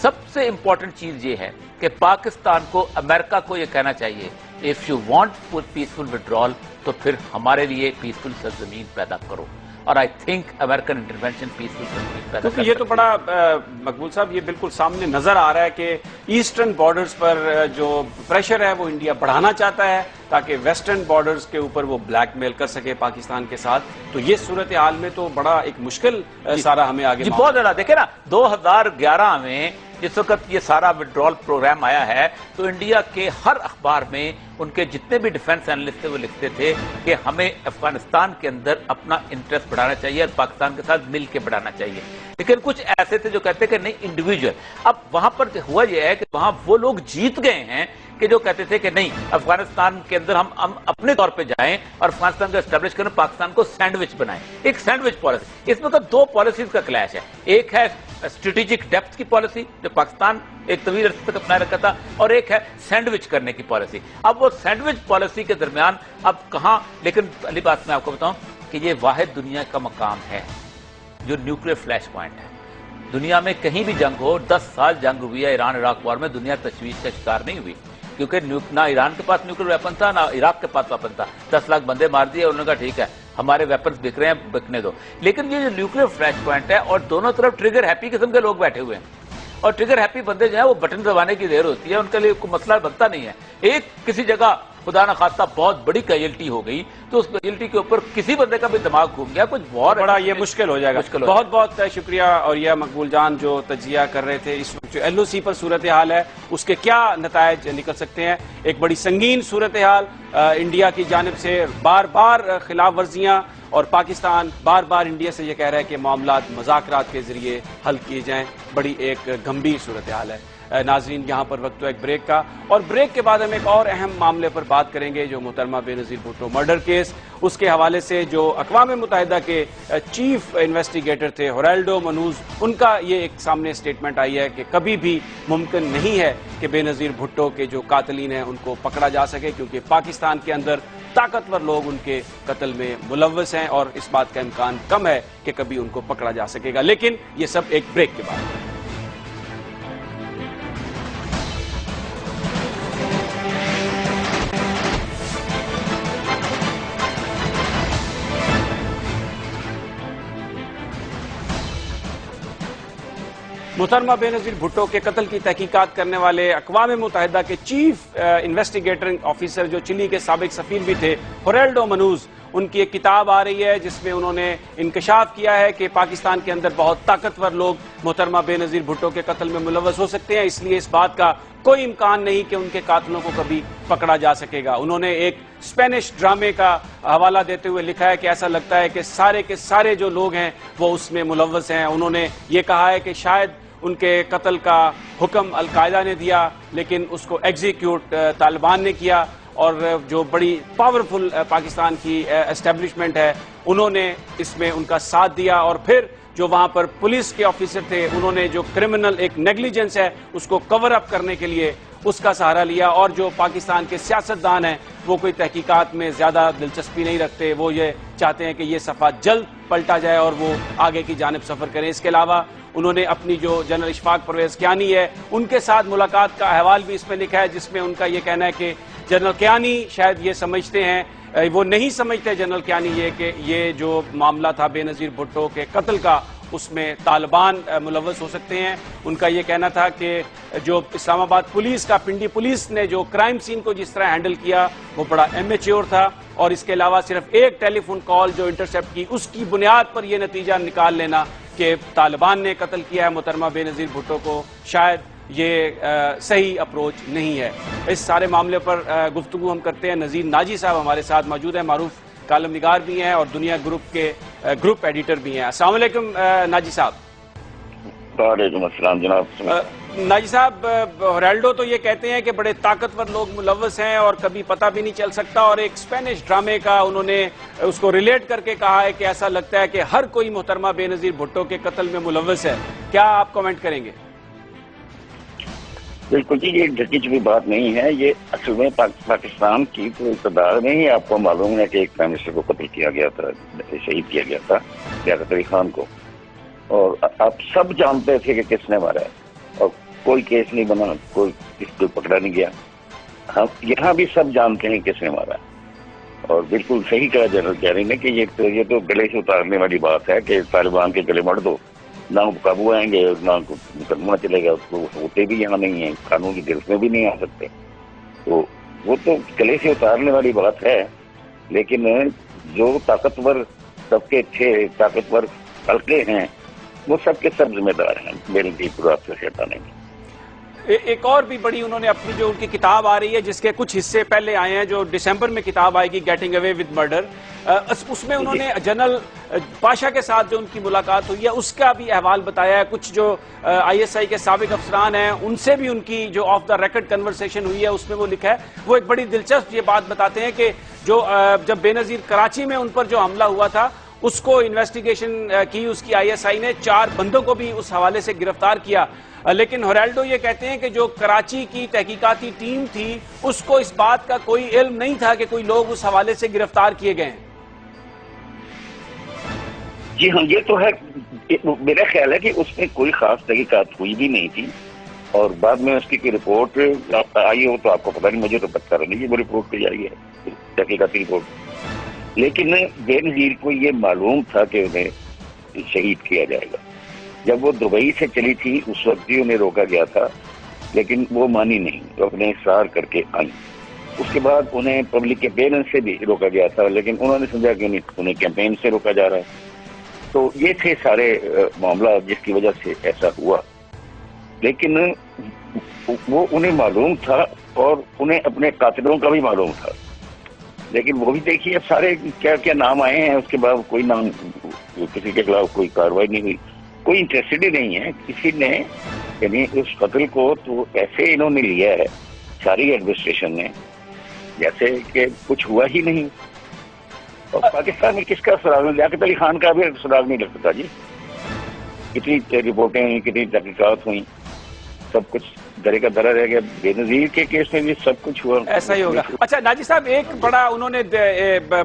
سب سے امپورٹنٹ چیز یہ ہے کہ پاکستان کو, امریکہ کو یہ کہنا چاہیے if you want peaceful withdrawal تو پھر ہمارے لیے پیسفل سرزمین پیدا کرو. اور I think American intervention peaceful سرزمین پیدا کیونکہ یہ تو بڑا مقبول صاحب یہ بالکل سامنے نظر آ رہا ہے کہ ایسٹرن بارڈرز پر جو پریشر ہے وہ انڈیا بڑھانا چاہتا ہے تاکہ ویسٹرن بارڈرز کے اوپر وہ بلیک میل کر سکے پاکستان کے ساتھ. تو یہ صورتحال میں تو بڑا ایک مشکل سارا ہمیں آگے بہت زیادہ. دیکھیں نا 2011 میں جس وقت یہ سارا وڈرال پروگرام آیا ہے تو انڈیا کے ہر اخبار میں ان کے جتنے بھی ڈیفنس اینالسٹ تھے وہ لکھتے تھے کہ ہمیں افغانستان کے اندر اپنا انٹرسٹ بڑھانا چاہیے اور پاکستان کے ساتھ مل کے بڑھانا چاہیے. لیکن کچھ ایسے تھے جو کہتے کہ نہیں انڈیویجول. اب وہاں پر ہوا یہ ہے کہ وہاں وہ لوگ جیت گئے ہیں کہ جو کہتے تھے کہ نہیں افغانستان کے اندر ہم اپنے طور پہ جائیں اور افغانستان کو اسٹیبلش کریں, پاکستان کو سینڈوچ بنائیں, ایک سینڈوچ پالیسی. اس میں تو دو پالیسیز کا کلیش ہے. ایک ہے اسٹریٹجک ڈیپتھ کی پالیسی جو پاکستان ایک طویل عرصے تک اپنائے رکھا تھا, اور ایک ہے سینڈوچ کرنے کی پالیسی. اب وہ سینڈوچ پالیسی کے درمیان اب کہاں, لیکن پہلی بات میں آپ کو بتاؤں کہ یہ واحد دنیا کا مقام ہے جو نیوکلیر فلیش پوائنٹ ہے. دنیا میں کہیں بھی جنگ ہو, 10 سال جنگ ہوئی ہے ایران عراق وار میں, دنیا تشویش کا شکار نہیں ہوئی کیونکہ نہ ایران کے پاس نیوکلیر ویپن تھا نہ عراق کے پاس ویپن تھا. 10 لاکھ بندے مار دیے, انہوں نے کہا ٹھیک ہے ہمارے ویپنز بک رہے ہیں بکنے دو. لیکن یہ جو نیوکلیر فلیش پوائنٹ ہے اور دونوں طرف ٹریگر ہیپی قسم کے لوگ بیٹھے ہوئے ہیں, اور ٹریگر ہیپی بندے جو ہیں وہ بٹن دبانے کی دیر ہوتی ہے, ان کے لیے کوئی مسئلہ بنتا نہیں ہے. ایک کسی جگہ خدا نہ خواستہ بہت بڑی کیجلٹی ہو گئی تو اس کیجلٹی کے اوپر کسی بندے کا بھی دماغ گھوم گیا, کچھ بہت بڑا یہ مشکل ہو جائے گا. بہت بہت شکریہ. اور یہ مقبول جان جو تجزیہ کر رہے تھے اس وقت جو ایل او سی پر صورتحال ہے اس کے کیا نتائج نکل سکتے ہیں. ایک بڑی سنگین صورتحال انڈیا کی جانب سے, بار بار خلاف ورزیاں, اور پاکستان بار بار انڈیا سے یہ کہہ رہا ہے کہ معاملات مذاکرات کے ذریعے حل کیے جائیں. بڑی ایک گمبھیر صورتحال ہے. ناظرین یہاں پر وقت تو ایک بریک کا, اور بریک کے بعد ہم ایک اور اہم معاملے پر بات کریں گے جو محترمہ بے نظیر بھٹو مرڈر کیس, اس کے حوالے سے جو اقوام متحدہ کے چیف انویسٹیگیٹر تھے ہورالڈو منوز, ان کا یہ ایک سامنے سٹیٹمنٹ آئی ہے کہ کبھی بھی ممکن نہیں ہے کہ بے نظیر بھٹو کے جو قاتلین ہیں ان کو پکڑا جا سکے کیونکہ پاکستان کے اندر طاقتور لوگ ان کے قتل میں ملوث ہیں اور اس بات کا امکان کم ہے کہ کبھی ان کو پکڑا جا سکے گا. لیکن یہ سب ایک بریک کے بعد. محترمہ بے نظیر بھٹو کے قتل کی تحقیقات کرنے والے اقوام متحدہ کے چیف انویسٹیگیٹنگ آفیسر جو چلی کے سابق سفیر بھی تھے ہورالڈو منوز, ان کی ایک کتاب آ رہی ہے جس میں انہوں نے انکشاف کیا ہے کہ پاکستان کے اندر بہت طاقتور لوگ محترمہ بے نظیر بھٹو کے قتل میں ملوث ہو سکتے ہیں, اس لیے اس بات کا کوئی امکان نہیں کہ ان کے قاتلوں کو کبھی پکڑا جا سکے گا. انہوں نے ایک اسپینش ڈرامے کا حوالہ دیتے ہوئے لکھا ہے کہ ایسا لگتا ہے کہ سارے کے سارے جو لوگ ہیں وہ اس میں ملوث ہیں. انہوں نے یہ کہا ہے کہ شاید ان کے قتل کا حکم القاعدہ نے دیا لیکن اس کو ایگزیکیوٹ طالبان نے کیا, اور جو بڑی پاورفل پاکستان کی اسٹیبلشمنٹ ہے انہوں نے اس میں ان کا ساتھ دیا, اور پھر جو وہاں پر پولیس کے آفیسر تھے انہوں نے جو کرمنل ایک نیگلیجنس ہے اس کو کور اپ کرنے کے لیے اس کا سہارا لیا, اور جو پاکستان کے سیاستدان ہیں وہ کوئی تحقیقات میں زیادہ دلچسپی نہیں رکھتے, وہ یہ چاہتے ہیں کہ یہ صفحہ جلد پلٹا جائے اور وہ آگے کی جانب سفر کریں. اس کے علاوہ انہوں نے اپنی جو جنرل اشفاق پرویز کیانی ہے ان کے ساتھ ملاقات کا احوال بھی اس میں لکھا ہے جس میں ان کا یہ کہنا ہے کہ جنرل کیانی شاید یہ سمجھتے ہیں وہ نہیں سمجھتے جنرل کیانی یہ کہ یہ جو معاملہ تھا بے نظیر بھٹو کے قتل کا اس میں طالبان ملوث ہو سکتے ہیں. ان کا یہ کہنا تھا کہ جو اسلام آباد پولیس کا پنڈی پولیس نے جو کرائم سین کو جس طرح ہینڈل کیا وہ بڑا ایمیچیور تھا, اور اس کے علاوہ صرف ایک ٹیلی فون کال جو انٹرسیپٹ کی اس کی بنیاد پر یہ نتیجہ نکال لینا کہ طالبان نے قتل کیا ہے محترمہ بے نظیر بھٹو کو, شاید یہ صحیح اپروچ نہیں ہے. اس سارے معاملے پر گفتگو ہم کرتے ہیں. نذیر ناجی صاحب ہمارے ساتھ موجود ہیں, معروف کالم نگار بھی ہیں اور دنیا گروپ کے گروپ ایڈیٹر بھی ہیں. السلام علیکم ناجی صاحب. وعلیکم السلام جناب. ناجی صاحب, ہیرالڈو تو یہ کہتے ہیں کہ بڑے طاقتور لوگ ملوث ہیں اور کبھی پتہ بھی نہیں چل سکتا, اور ایک اسپینش ڈرامے کا انہوں نے اس کو ریلیٹ کر کے کہا ہے کہ ایسا لگتا ہے کہ ہر کوئی محترمہ بے نظیر بھٹو کے قتل میں ملوث ہے. کیا آپ کمنٹ کریں گے؟ بالکل جی, یہ ڈھکی چھپی بات نہیں ہے. یہ اصل میں پاکستان کی تو اقتدار میں ہی آپ کو معلوم ہے کہ ایک پرائم منسٹر کو قتل کیا گیا تھا, شہید کیا گیا تھا لیاقت علی خان کو, اور آپ سب جانتے تھے کہ کس نے مارا ہے, اور کوئی کیس نہیں بنا, کوئی کس کو پکڑا نہیں گیا. ہم یہاں بھی سب جانتے ہیں کس نے مارا ہے, اور بالکل صحیح کہا جنرل کیانی نے کہ یہ تو گلے سے اتارنے والی بات ہے کہ طالبان کے گلے مڑ دو, نہ قابو آئیں گے نہ مقدمہ چلے گا. ہوتے بھی یہاں نہیں ہیں, قانون کی گرفت میں بھی نہیں آ سکتے, تو وہ تو گلے سے اتارنے والی بات ہے. لیکن جو طاقتور طبقے تھے, طاقتور حلقے ہیں, وہ سب کے سب ذمہ دار ہیں میرے رات سے ہٹانے میں. ایک اور بھی بڑی انہوں نے اپنی جو ان کی کتاب آ رہی ہے جس کے کچھ حصے پہلے آئے ہیں, جو دسمبر میں کتاب آئے گی گیٹنگ اوے ود مرڈر, اس میں انہوں نے جنرل پاشا کے ساتھ جو ان کی ملاقات ہوئی ہے اس کا بھی احوال بتایا ہے. کچھ جو آئی ایس آئی کے سابق افسران ہیں ان سے بھی ان کی جو آف دا ریکارڈ کنورسیشن ہوئی ہے اس میں وہ لکھا ہے. وہ ایک بڑی دلچسپ یہ بات بتاتے ہیں کہ جو جب بے نظیر کراچی میں ان پر جو حملہ ہوا تھا اس کو انویسٹیگیشن کی اس کی آئی ایس آئی نے 4 بندوں کو بھی اس حوالے سے گرفتار کیا, لیکن ہیرالڈو یہ کہتے ہیں کہ جو کراچی کی تحقیقاتی ٹیم تھی اس کو اس بات کا کوئی علم نہیں تھا کہ کوئی لوگ اس حوالے سے گرفتار کیے گئے ہیں. جی ہاں, یہ تو ہے. میرا خیال ہے کہ اس میں کوئی خاص تحقیقات ہوئی بھی نہیں تھی, اور بعد میں اس کی کوئی رپورٹ آئی ہو تو آپ کو پتہ نہیں, مجھے تو پتہ نہیں وہ رپورٹ کوئی آئی ہے تحقیقاتی رپورٹ. لیکن بے نظیر کو یہ معلوم تھا کہ انہیں شہید کیا جائے گا. جب وہ دبئی سے چلی تھی اس وقت بھی انہیں روکا گیا تھا, لیکن وہ مانی نہیں, وہ اپنے اصرار کر کے آئی. اس کے بعد انہیں پبلک کیمپین سے بھی روکا گیا تھا, لیکن انہوں نے سمجھا کہ انہیں کیمپین سے روکا جا رہا ہے. تو یہ تھے سارے معاملہ جس کی وجہ سے ایسا ہوا. لیکن وہ انہیں معلوم تھا اور انہیں اپنے قاتلوں کا بھی معلوم تھا, لیکن وہ بھی دیکھیے سارے کیا کیا نام آئے ہیں, اس کے بعد کوئی نام کسی کے خلاف کوئی کارروائی نہیں ہوئی. کوئی انٹرسٹڈ ہی نہیں ہے کسی نے, یعنی اس قتل کو تو ایسے انہوں نے لیا ہے ساری ایڈمنسٹریشن نے جیسے کہ کچھ ہوا ہی نہیں. اور پاکستان میں کس کا سراغ نہیں, لیاقت علی خان کا بھی سراغ نہیں لگتا جی. کتنی رپورٹیں ہوئیں, کتنی تحقیقات ہوئیں, سب کچھ درے کا درا رہ گیا. بے نظیر کے کیس میں بھی سب کچھ ہوا, ایسا ہی ہوگا. اچھا ناجی صاحب, ایک بڑا انہوں نے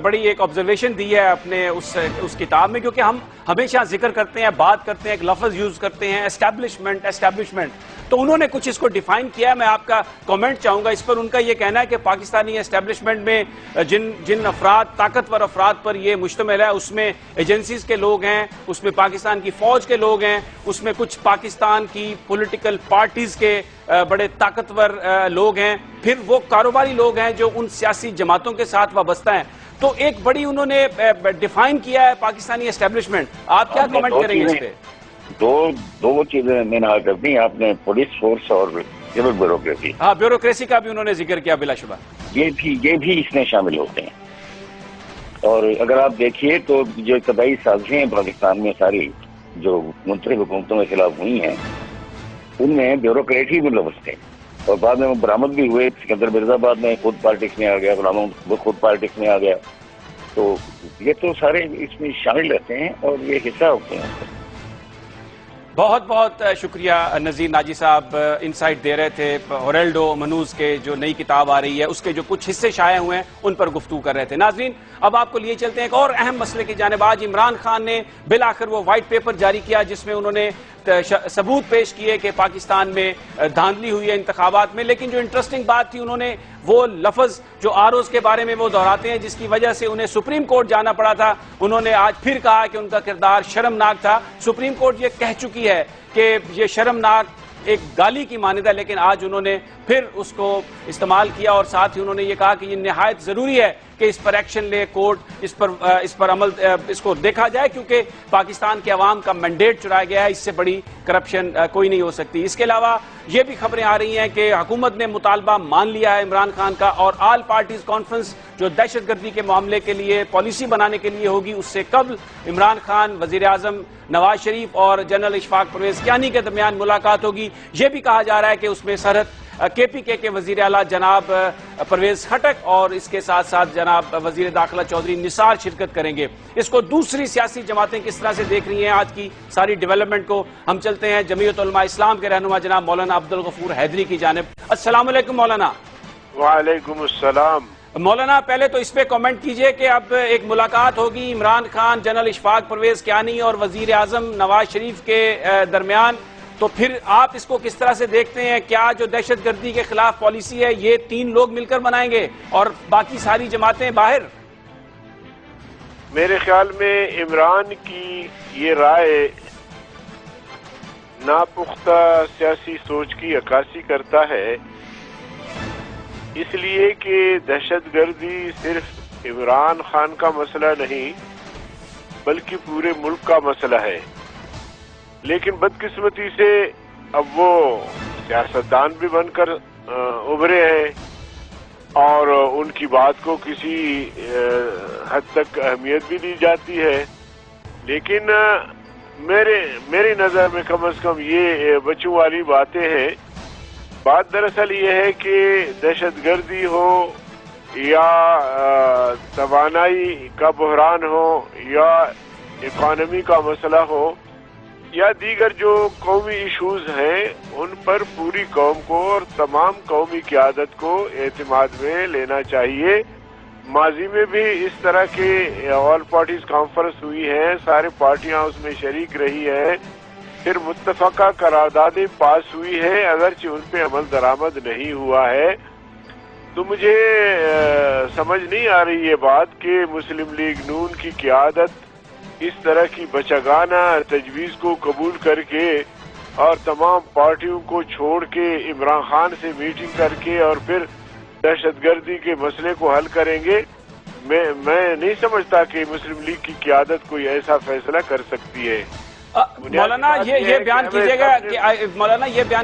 بڑی ایک آبزرویشن دی ہے اپنے اس کتاب میں, کیونکہ ہم ہمیشہ ذکر کرتے ہیں, بات کرتے ہیں, ایک لفظ یوز کرتے ہیں اسٹیبلشمنٹ, تو انہوں نے کچھ اس کو ڈیفائن کیا. میں آپ کا کامنٹ چاہوں گا اس پر. ان کا یہ کہنا ہے کہ پاکستانی اسٹیبلشمنٹ میں جن افراد, طاقتور افراد پر یہ مشتمل ہے, اس میں ایجنسیز کے لوگ ہیں, اس میں پاکستان کی فوج کے لوگ ہیں, اس میں کچھ پاکستان کی پولیٹیکل پارٹیز کے بڑے طاقتور لوگ ہیں, پھر وہ کاروباری لوگ ہیں جو ان سیاسی جماعتوں کے ساتھ وابستہ ہیں. تو ایک بڑی انہوں نے ڈیفائن کیا ہے پاکستانی اسٹیبلشمنٹ. آپ کیا کامنٹ کریں گے اس پہ؟ دو چیزیں میں نے کرنی. آپ نے پولیس فورس اور سول بیوروکریسی, ہاں بیوروکریسی کا بھی انہوں نے ذکر کیا بلا شبہ. یہ بھی اس میں شامل ہوتے ہیں. اور اگر آپ دیکھیے تو جو ابتدائی سازشیں ہیں پاکستان میں ساری جو منتخب حکومتوں کے خلاف ہوئی ہیں ان میں بیوروکریٹ ہی ملوث تھے, اور بعد میں وہ برآمد بھی ہوئے. سکندر مرزا بعد میں خود پالیٹکس میں آ گیا, غلام محمد خود پالیٹکس میں آ گیا. تو یہ تو سارے اس میں شامل رہتے ہیں اور یہ حصہ ہوتے ہیں. بہت بہت شکریہ نذیر ناجی صاحب, انسائٹ دے رہے تھے. ہیرالڈو منوز کے جو نئی کتاب آ رہی ہے اس کے جو کچھ حصے شائع ہوئے ہیں ان پر گفتگو کر رہے تھے. ناظرین, اب آپ کو لیے چلتے ہیں ایک اور اہم مسئلے کی جانب. آج عمران خان نے بالآخر وہ وائٹ پیپر جاری کیا جس میں انہوں نے ثبوت پیش کیے کہ پاکستان میں دھاندلی ہوئی ہے انتخابات میں. لیکن جو انٹرسٹنگ بات تھی, انہوں نے وہ لفظ جو آروز کے بارے میں وہ دہراتے ہیں جس کی وجہ سے انہیں سپریم کورٹ جانا پڑا تھا، انہوں نے آج پھر کہا کہ ان کا کردار شرمناک تھا۔ سپریم کورٹ یہ کہہ چکی ہے کہ یہ شرمناک ایک گالی کی مانند ہے، لیکن آج انہوں نے پھر اس کو استعمال کیا اور ساتھ ہی انہوں نے یہ کہا کہ یہ نہایت ضروری ہے کہ اس پر ایکشن لے کورٹ، اس پر عمل اس کو دیکھا جائے، کیونکہ پاکستان کے عوام کا مینڈیٹ چرایا گیا ہے، اس سے بڑی کرپشن کوئی نہیں ہو سکتی۔ اس کے علاوہ یہ بھی خبریں آ رہی ہیں کہ حکومت نے مطالبہ مان لیا ہے عمران خان کا، اور آل پارٹیز کانفرنس جو دہشت گردی کے معاملے کے لیے پالیسی بنانے کے لیے ہوگی، اس سے قبل عمران خان، وزیر اعظم نواز شریف اور جنرل اشفاق پرویز کیانی کے درمیان ملاقات ہوگی۔ یہ بھی کہا جا رہا ہے کہ اس میں سرحد KPK کے وزیر اعلیٰ جناب پرویز خٹک اور اس کے ساتھ ساتھ جناب وزیر داخلہ چودھری نثار شرکت کریں گے۔ اس کو دوسری سیاسی جماعتیں کس طرح سے دیکھ رہی ہیں آج کی ساری ڈیولپمنٹ کو؟ ہم چلتے ہیں جمعیت علماء اسلام کے رہنما جناب مولانا عبدالغفور حیدری کی جانب۔ السلام علیکم مولانا۔ وعلیکم السلام۔ مولانا پہلے تو اس پہ کامنٹ کیجئے کہ اب ایک ملاقات ہوگی عمران خان، جنرل اشفاق پرویز کیانی اور وزیر اعظم نواز شریف کے درمیان، تو پھر آپ اس کو کس طرح سے دیکھتے ہیں؟ کیا جو دہشت گردی کے خلاف پالیسی ہے یہ 3 لوگ مل کر بنائیں گے اور باقی ساری جماعتیں باہر؟ میرے خیال میں عمران کی یہ رائے ناپختہ سیاسی سوچ کی عکاسی کرتا ہے، اس لیے کہ دہشت گردی صرف عمران خان کا مسئلہ نہیں بلکہ پورے ملک کا مسئلہ ہے، لیکن بدقسمتی سے اب وہ سیاستدان بھی بن کر ابھرے ہیں اور ان کی بات کو کسی حد تک اہمیت بھی دی جاتی ہے، لیکن میری نظر میں کم از کم یہ بچوں والی باتیں ہیں۔ بات دراصل یہ ہے کہ دہشت گردی ہو یا توانائی کا بحران ہو یا اکانومی کا مسئلہ ہو یا دیگر جو قومی ایشوز ہیں، ان پر پوری قوم کو اور تمام قومی قیادت کو اعتماد میں لینا چاہیے۔ ماضی میں بھی اس طرح کے آل پارٹیز کانفرنس ہوئی ہیں، ساری پارٹیاں اس میں شریک رہی ہیں، پھر متفقہ قراردادیں پاس ہوئی ہیں، اگرچہ ان پہ عمل درآمد نہیں ہوا ہے۔ تو مجھے سمجھ نہیں آ رہی یہ بات کہ مسلم لیگ نون کی قیادت اس طرح کی بچگانہ تجویز کو قبول کر کے اور تمام پارٹیوں کو چھوڑ کے عمران خان سے میٹنگ کر کے اور پھر دہشت گردی کے مسئلے کو حل کریں گے۔ میں نہیں سمجھتا کہ مسلم لیگ کی قیادت کوئی ایسا فیصلہ کر سکتی ہے۔ مولانا یہ بیان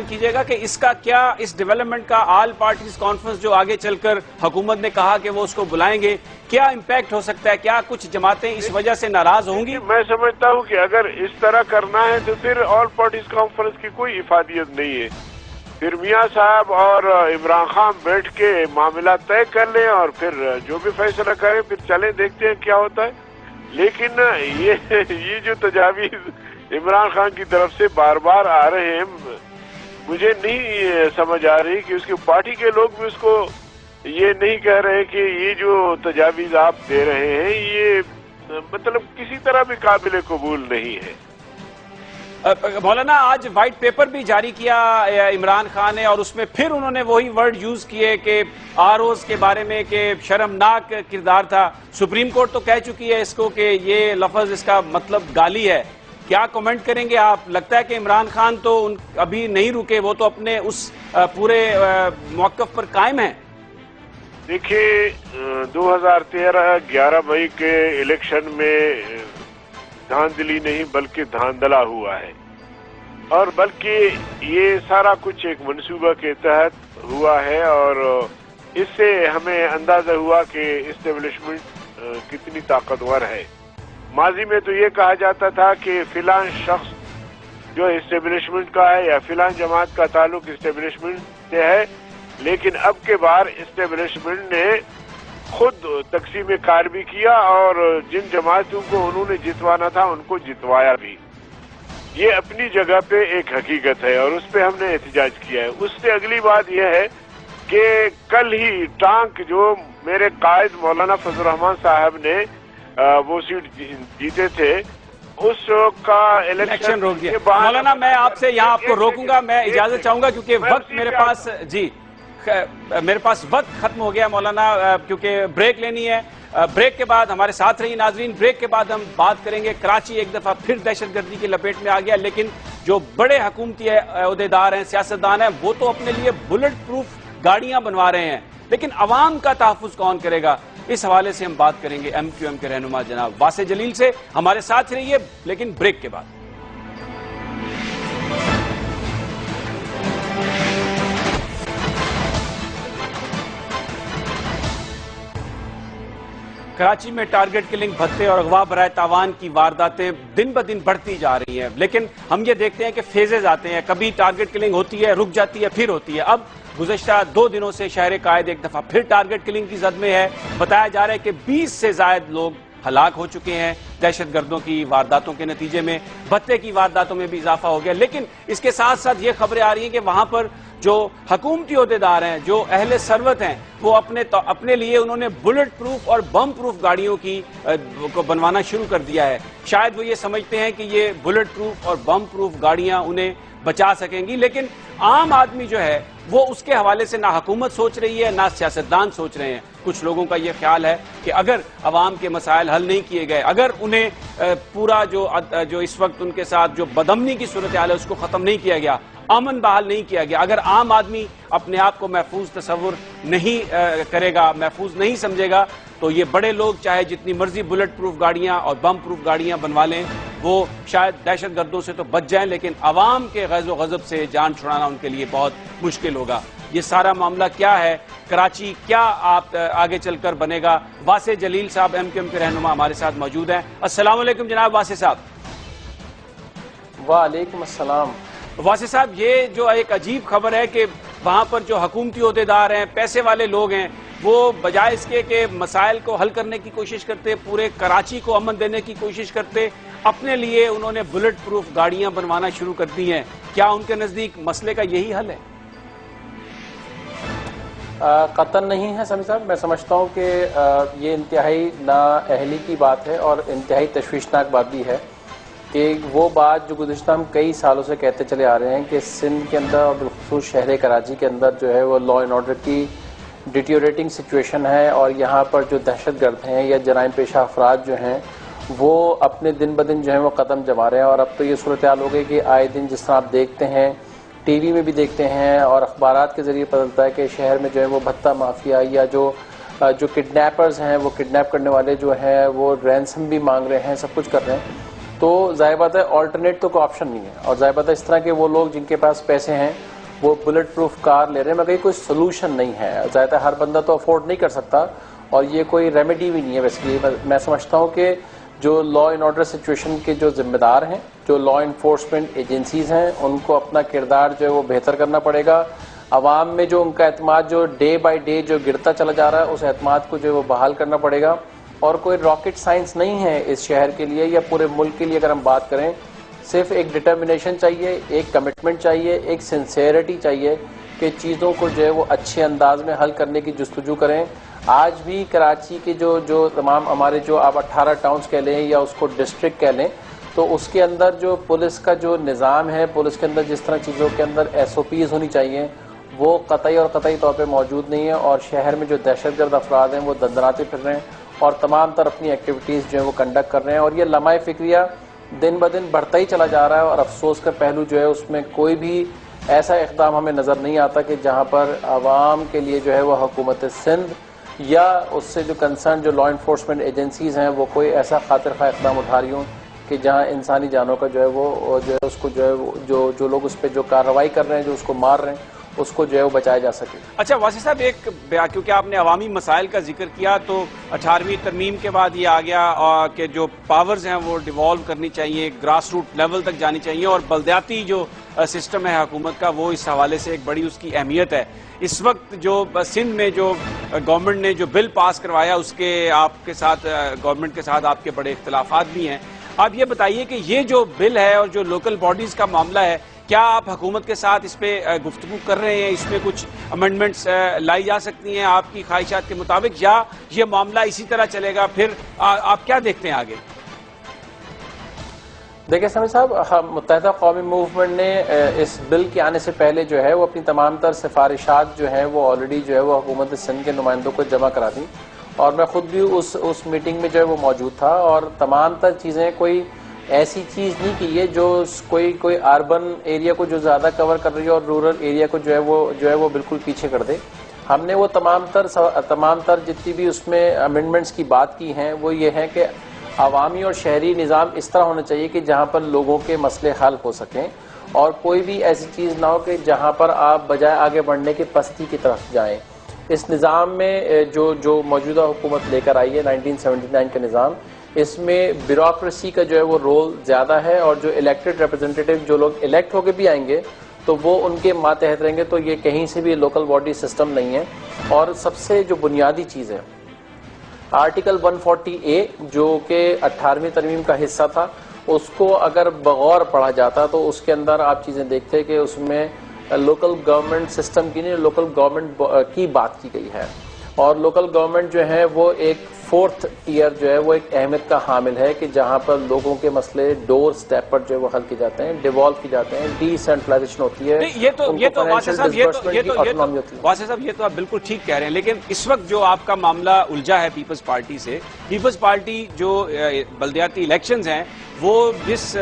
کیجیے گا کہ اس کا کیا، اس ڈیولپمنٹ کا آل پارٹیز کانفرنس جو آگے چل کر حکومت نے کہا کہ وہ اس کو بلائیں گے، کیا امپیکٹ ہو سکتا ہے؟ کیا کچھ جماعتیں اس وجہ سے ناراض ہوں گی؟ میں سمجھتا ہوں کہ اگر اس طرح کرنا ہے تو پھر آل پارٹیز کانفرنس کی کوئی افادیت نہیں ہے، پھر میاں صاحب اور عمران خان بیٹھ کے معاملات طے کر لیں اور پھر جو بھی فیصلہ کریں، پھر چلیں دیکھتے ہیں کیا ہوتا ہے۔ لیکن یہ جو تجاویز عمران خان کی طرف سے بار بار آ رہے ہیں، مجھے نہیں سمجھ آ رہی کہ اس کی پارٹی کے لوگ بھی اس کو یہ نہیں کہہ رہے کہ یہ جو تجاویز آپ دے رہے ہیں یہ مطلب کسی طرح بھی قابل قبول نہیں ہے۔ مولانا آج وائٹ پیپر بھی جاری کیا عمران خان نے، اور اس میں پھر انہوں نے وہی ورڈ یوز کیے کہ آروز کے بارے میں کہ شرمناک کردار تھا۔ سپریم کورٹ تو کہہ چکی ہے اس کو کہ یہ لفظ اس کا مطلب گالی ہے۔ کیا کمنٹ کریں گے آپ؟ لگتا ہے کہ عمران خان تو ابھی نہیں رکے، وہ تو اپنے اس پورے موقف پر قائم ہیں۔ دیکھیے 2013 11 مئی کے الیکشن میں دھاندلی نہیں بلکہ دھاندلا ہوا ہے، اور بلکہ یہ سارا کچھ ایک منصوبہ کے تحت ہوا ہے، اور اس سے ہمیں اندازہ ہوا کہ اسٹیبلشمنٹ کتنی طاقتور ہے۔ ماضی میں تو یہ کہا جاتا تھا کہ فلاں شخص جو اسٹیبلشمنٹ کا ہے یا فلاں جماعت کا تعلق اسٹیبلشمنٹ سے ہے، لیکن اب کے بار اسٹیبلشمنٹ نے خود تقسیم کار بھی کیا اور جن جماعتوں کو انہوں نے جتوانا تھا ان کو جتوایا بھی۔ یہ اپنی جگہ پہ ایک حقیقت ہے اور اس پہ ہم نے احتجاج کیا ہے۔ اس سے اگلی بات یہ ہے کہ کل ہی ٹانک جو میرے قائد مولانا فضل الرحمان صاحب نے وہ سیٹ جیتے تھے، اس کا الیکشن روک دیا۔ مولانا میں آپ سے یہاں آپ کو روکوں گا، میں اجازت چاہوں گا کیونکہ وقت میرے پاس۔ جی میرے پاس وقت ختم ہو گیا مولانا، کیونکہ بریک لینی ہے. بریک کے بعد ہمارے ساتھ رہی ناظرین. بریک کے بعد ہم بات کریں گے. کراچی ایک دفعہ پھر دہشت گردی کی لپیٹ میں آ گیا، لیکن جو بڑے حکومتی عہدیدار ہیں، سیاستدان ہیں، وہ تو اپنے لیے بلٹ پروف گاڑیاں بنوا رہے ہیں، لیکن عوام کا تحفظ کون کرے گا؟ اس حوالے سے ہم بات کریں گے ایم کیو ایم کے رہنما جناب واسع جلیل سے. ہمارے ساتھ رہیے، لیکن بریک کے بعد. کراچی میں ٹارگٹ کلنگ، بھتے اور اغوا برائے تاوان کی وارداتیں دن بدن بڑھتی جا رہی ہیں، لیکن ہم یہ دیکھتے ہیں کہ فیزز آتے ہیں. کبھی ٹارگٹ کلنگ ہوتی ہے، رک جاتی ہے، پھر ہوتی ہے. اب گزشتہ 2 دنوں سے شہر قائد ایک دفعہ پھر ٹارگٹ کلنگ کی زد میں ہے. بتایا جا رہا ہے کہ 20 سے زائد لوگ ہلاک ہو چکے ہیں دہشت گردوں کی وارداتوں کے نتیجے میں. بھتے کی وارداتوں میں بھی اضافہ ہو گیا، لیکن اس کے ساتھ ساتھ یہ خبریں آ رہی ہیں کہ وہاں پر جو حکومتی عہدیدار ہیں، جو اہل ثروت ہیں، وہ اپنے لیے انہوں نے بلٹ پروف اور بم پروف گاڑیوں کو بنوانا شروع کر دیا ہے. شاید وہ یہ سمجھتے ہیں کہ یہ بلٹ پروف اور بم پروف گاڑیاں انہیں بچا سکیں گی، لیکن عام آدمی جو ہے وہ اس کے حوالے سے نہ حکومت سوچ رہی ہے، نہ سیاستدان سوچ رہے ہیں. کچھ لوگوں کا یہ خیال ہے کہ اگر عوام کے مسائل حل نہیں کیے گئے، اگر انہیں پورا جو اس وقت ان کے ساتھ جو بدامنی کی صورتحال ہے اس کو ختم نہیں کیا گیا، امن بحال نہیں کیا گیا، اگر عام آدمی اپنے آپ کو محفوظ تصور نہیں کرے گا، محفوظ نہیں سمجھے گا، تو یہ بڑے لوگ چاہے جتنی مرضی بلٹ پروف گاڑیاں اور بم پروف گاڑیاں بنوا لیں، وہ شاید دہشت گردوں سے تو بچ جائیں، لیکن عوام کے غیظ و غضب سے جان چھڑانا ان کے لیے بہت مشکل ہوگا. یہ سارا معاملہ کیا ہے؟ کراچی کیا آپ آگے چل کر بنے گا؟ واسع جلیل صاحب ایم کیو ایم کے رہنما ہمارے ساتھ موجود ہیں. السلام علیکم جناب واسع صاحب. وعلیکم السلام. واسع صاحب، یہ جو ایک عجیب خبر ہے کہ وہاں پر جو حکومتی عہدیدار ہیں، پیسے والے لوگ ہیں، وہ بجائے اس کے کہ مسائل کو حل کرنے کی کوشش کرتے، پورے کراچی کو امن دینے کی کوشش کرتے، اپنے لیے انہوں نے بلٹ پروف گاڑیاں بنوانا شروع کر دی ہیں. کیا ان کے نزدیک مسئلے کا یہی حل ہے؟ قطعاً نہیں ہے سمی صاحب. میں سمجھتا ہوں کہ یہ انتہائی نااہلی کی بات ہے اور انتہائی تشویشناک بات بھی ہے کہ وہ بات جو گزشتہ ہم کئی سالوں سے کہتے چلے آ رہے ہیں کہ سندھ کے اندر اور بالخصوص شہر کراچی کے اندر جو ہے وہ لا اینڈ آرڈر کی ڈیٹیوریٹنگ سچویشن ہے، اور یہاں پر جو دہشت گرد ہیں یا جرائم پیشہ افراد جو ہیں وہ اپنے دن بدن جو ہیں وہ قدم جما رہے ہیں. اور اب تو یہ صورتحال ہو گئی کہ آئے دن جس طرح آپ دیکھتے ہیں، ٹی وی میں بھی دیکھتے ہیں اور اخبارات کے ذریعے پتہ چلتا ہے کہ شہر میں جو ہے وہ بھتہ مافیا یا جو کڈنیپرز ہیں، وہ کڈنیپ کرنے والے جو ہیں وہ رینسم بھی مانگ رہے ہیں، سب کچھ کر رہے ہیں. تو ظاہر بات ہے آلٹرنیٹ تو کوئی آپشن نہیں ہے، اور ظاہر بات ہے اس طرح کے وہ لوگ جن کے پاس پیسے ہیں وہ بلٹ پروف کار لے رہے ہیں، مگر کوئی سولوشن نہیں ہے. ظاہر ہے ہر بندہ تو افورڈ نہیں کر سکتا، اور یہ کوئی ریمیڈی بھی نہیں ہے. بیسیکلی میں سمجھتا ہوں کہ جو لا اینڈ آرڈر سچویشن کے جو ذمہ دار ہیں، جو لا انفورسمنٹ ایجنسیز ہیں، ان کو اپنا کردار جو ہے وہ بہتر کرنا پڑے گا. عوام میں جو ان کا اعتماد جو ڈے بائی ڈے جو گرتا چلا جا رہا ہے، اس اعتماد کو جو ہے وہ بحال کرنا پڑے گا. اور کوئی راکٹ سائنس نہیں ہے اس شہر کے لیے یا پورے ملک کے لیے. اگر ہم بات کریں، صرف ایک ڈٹرمنیشن چاہیے، ایک کمٹمنٹ چاہیے، ایک سنسیئرٹی چاہیے کہ چیزوں کو جو ہے وہ اچھے انداز میں حل کرنے کی جستجو کریں. آج بھی کراچی کے جو تمام ہمارے جو آپ 18 ٹاؤنز کہہ لیں یا اس کو ڈسٹرکٹ کہہ لیں، تو اس کے اندر جو پولیس کا جو نظام ہے، پولیس کے اندر جس طرح چیزوں کے اندر SOPs ہونی چاہیے، وہ قطعی اور قطعی طور پہ موجود نہیں ہے. اور شہر میں جو دہشت گرد افراد ہیں وہ دندناتے پھر رہے ہیں اور تمام طرح اپنی ایکٹیویٹیز جو ہیں وہ کنڈکٹ کر رہے ہیں. اور یہ لمحہ فکریہ دن بدن بڑھتا ہی چلا جا رہا ہے. اور افسوس کا پہلو جو ہے اس میں کوئی بھی ایسا اقدام ہمیں نظر نہیں آتا کہ جہاں پر عوام کے لیے جو ہے وہ حکومت سندھ یا اس سے جو کنسرن جو لا انفورسمنٹ ایجنسیز ہیں وہ کوئی ایسا خاطر خواہ اقدام اٹھا رہی ہوں کہ جہاں انسانی جانوں کا جو ہے وہ جو ہے اس کو جو ہے جو لوگ اس پہ جو کارروائی کر رہے ہیں، جو اس کو مار رہے ہیں، اس کو جو ہے وہ بچایا جا سکے. اچھا واسع صاحب، ایک کیونکہ آپ نے عوامی مسائل کا ذکر کیا، تو 18ویں ترمیم کے بعد یہ آ گیا کہ جو پاورز ہیں وہ ڈیوالو کرنی چاہیے، گراس روٹ لیول تک جانی چاہیے، اور بلدیاتی جو سسٹم ہے حکومت کا وہ اس حوالے سے ایک بڑی اس کی اہمیت ہے. اس وقت جو سندھ میں جو گورنمنٹ نے جو بل پاس کروایا، اس کے آپ کے ساتھ گورنمنٹ کے ساتھ آپ کے بڑے اختلافات بھی ہیں. آپ یہ بتائیے کہ یہ جو بل ہے اور جو لوکل باڈیز کا معاملہ ہے، کیا آپ حکومت کے ساتھ اس پہ گفتگو کر رہے ہیں؟ اس میں کچھ امینڈمنٹس لائی جا سکتی ہیں آپ کی خواہشات کے مطابق، یا یہ معاملہ اسی طرح چلے گا؟ پھر آپ کیا دیکھتے ہیں آگے؟ دیکھیں سمیع صاحب، متحدہ قومی موومنٹ نے اس بل کے آنے سے پہلے جو ہے وہ اپنی تمام تر سفارشات جو ہیں وہ آلریڈی جو ہے وہ حکومت سندھ کے نمائندوں کو جمع کرا دی، اور میں خود بھی اس میٹنگ میں جو ہے وہ موجود تھا، اور تمام تر چیزیں کوئی ایسی چیز نہیں کی ہے جو کوئی اربن ایریا کو جو زیادہ کور کر رہی ہے اور رورل ایریا کو جو ہے وہ بالکل پیچھے کر دے۔ ہم نے وہ تمام تر جتنی بھی اس میں امینڈمنٹس کی بات کی ہیں وہ یہ ہے کہ عوامی اور شہری نظام اس طرح ہونا چاہیے کہ جہاں پر لوگوں کے مسئلے حل ہو سکیں، اور کوئی بھی ایسی چیز نہ ہو کہ جہاں پر آپ بجائے آگے بڑھنے کے پستی کی طرف جائیں۔ اس نظام میں جو موجودہ حکومت لے کر آئی ہے 1979 کا نظام، اس میں بیوروکریسی کا جو ہے وہ رول زیادہ ہے، اور جو الیکٹڈ ریپرزینٹیٹیو جو لوگ الیکٹ ہو کے بھی آئیں گے تو وہ ان کے ماتحت رہیں گے، تو یہ کہیں سے بھی لوکل باڈی سسٹم نہیں ہے۔ اور سب سے جو بنیادی چیز ہے آرٹیکل 140A جو کہ 18ویں ترمیم کا حصہ تھا، اس کو اگر بغور پڑھا جاتا تو اس کے اندر آپ چیزیں دیکھتے کہ اس میں لوکل گورنمنٹ سسٹم کی نہیں، لوکل گورنمنٹ کی بات کی گئی ہے، اور لوکل گورنمنٹ جو ہے وہ ایک 4th ٹیئر جو ہے وہ ایک اہمیت کا حامل ہے کہ جہاں پر لوگوں کے مسئلے ڈور سٹیپ پر جو ہے وہ حل کیے جاتے ہیں، ڈیوالو کی جاتے ہیں، ڈی سینٹرلائزیشن ہوتی ہے۔ یہ تو واسع صاحب یہ تو آپ بالکل ٹھیک کہہ رہے ہیں، لیکن اس وقت جو آپ کا معاملہ الجھا ہے پیپلز پارٹی سے، پیپلز پارٹی جو بلدیاتی الیکشنز ہیں وہ جس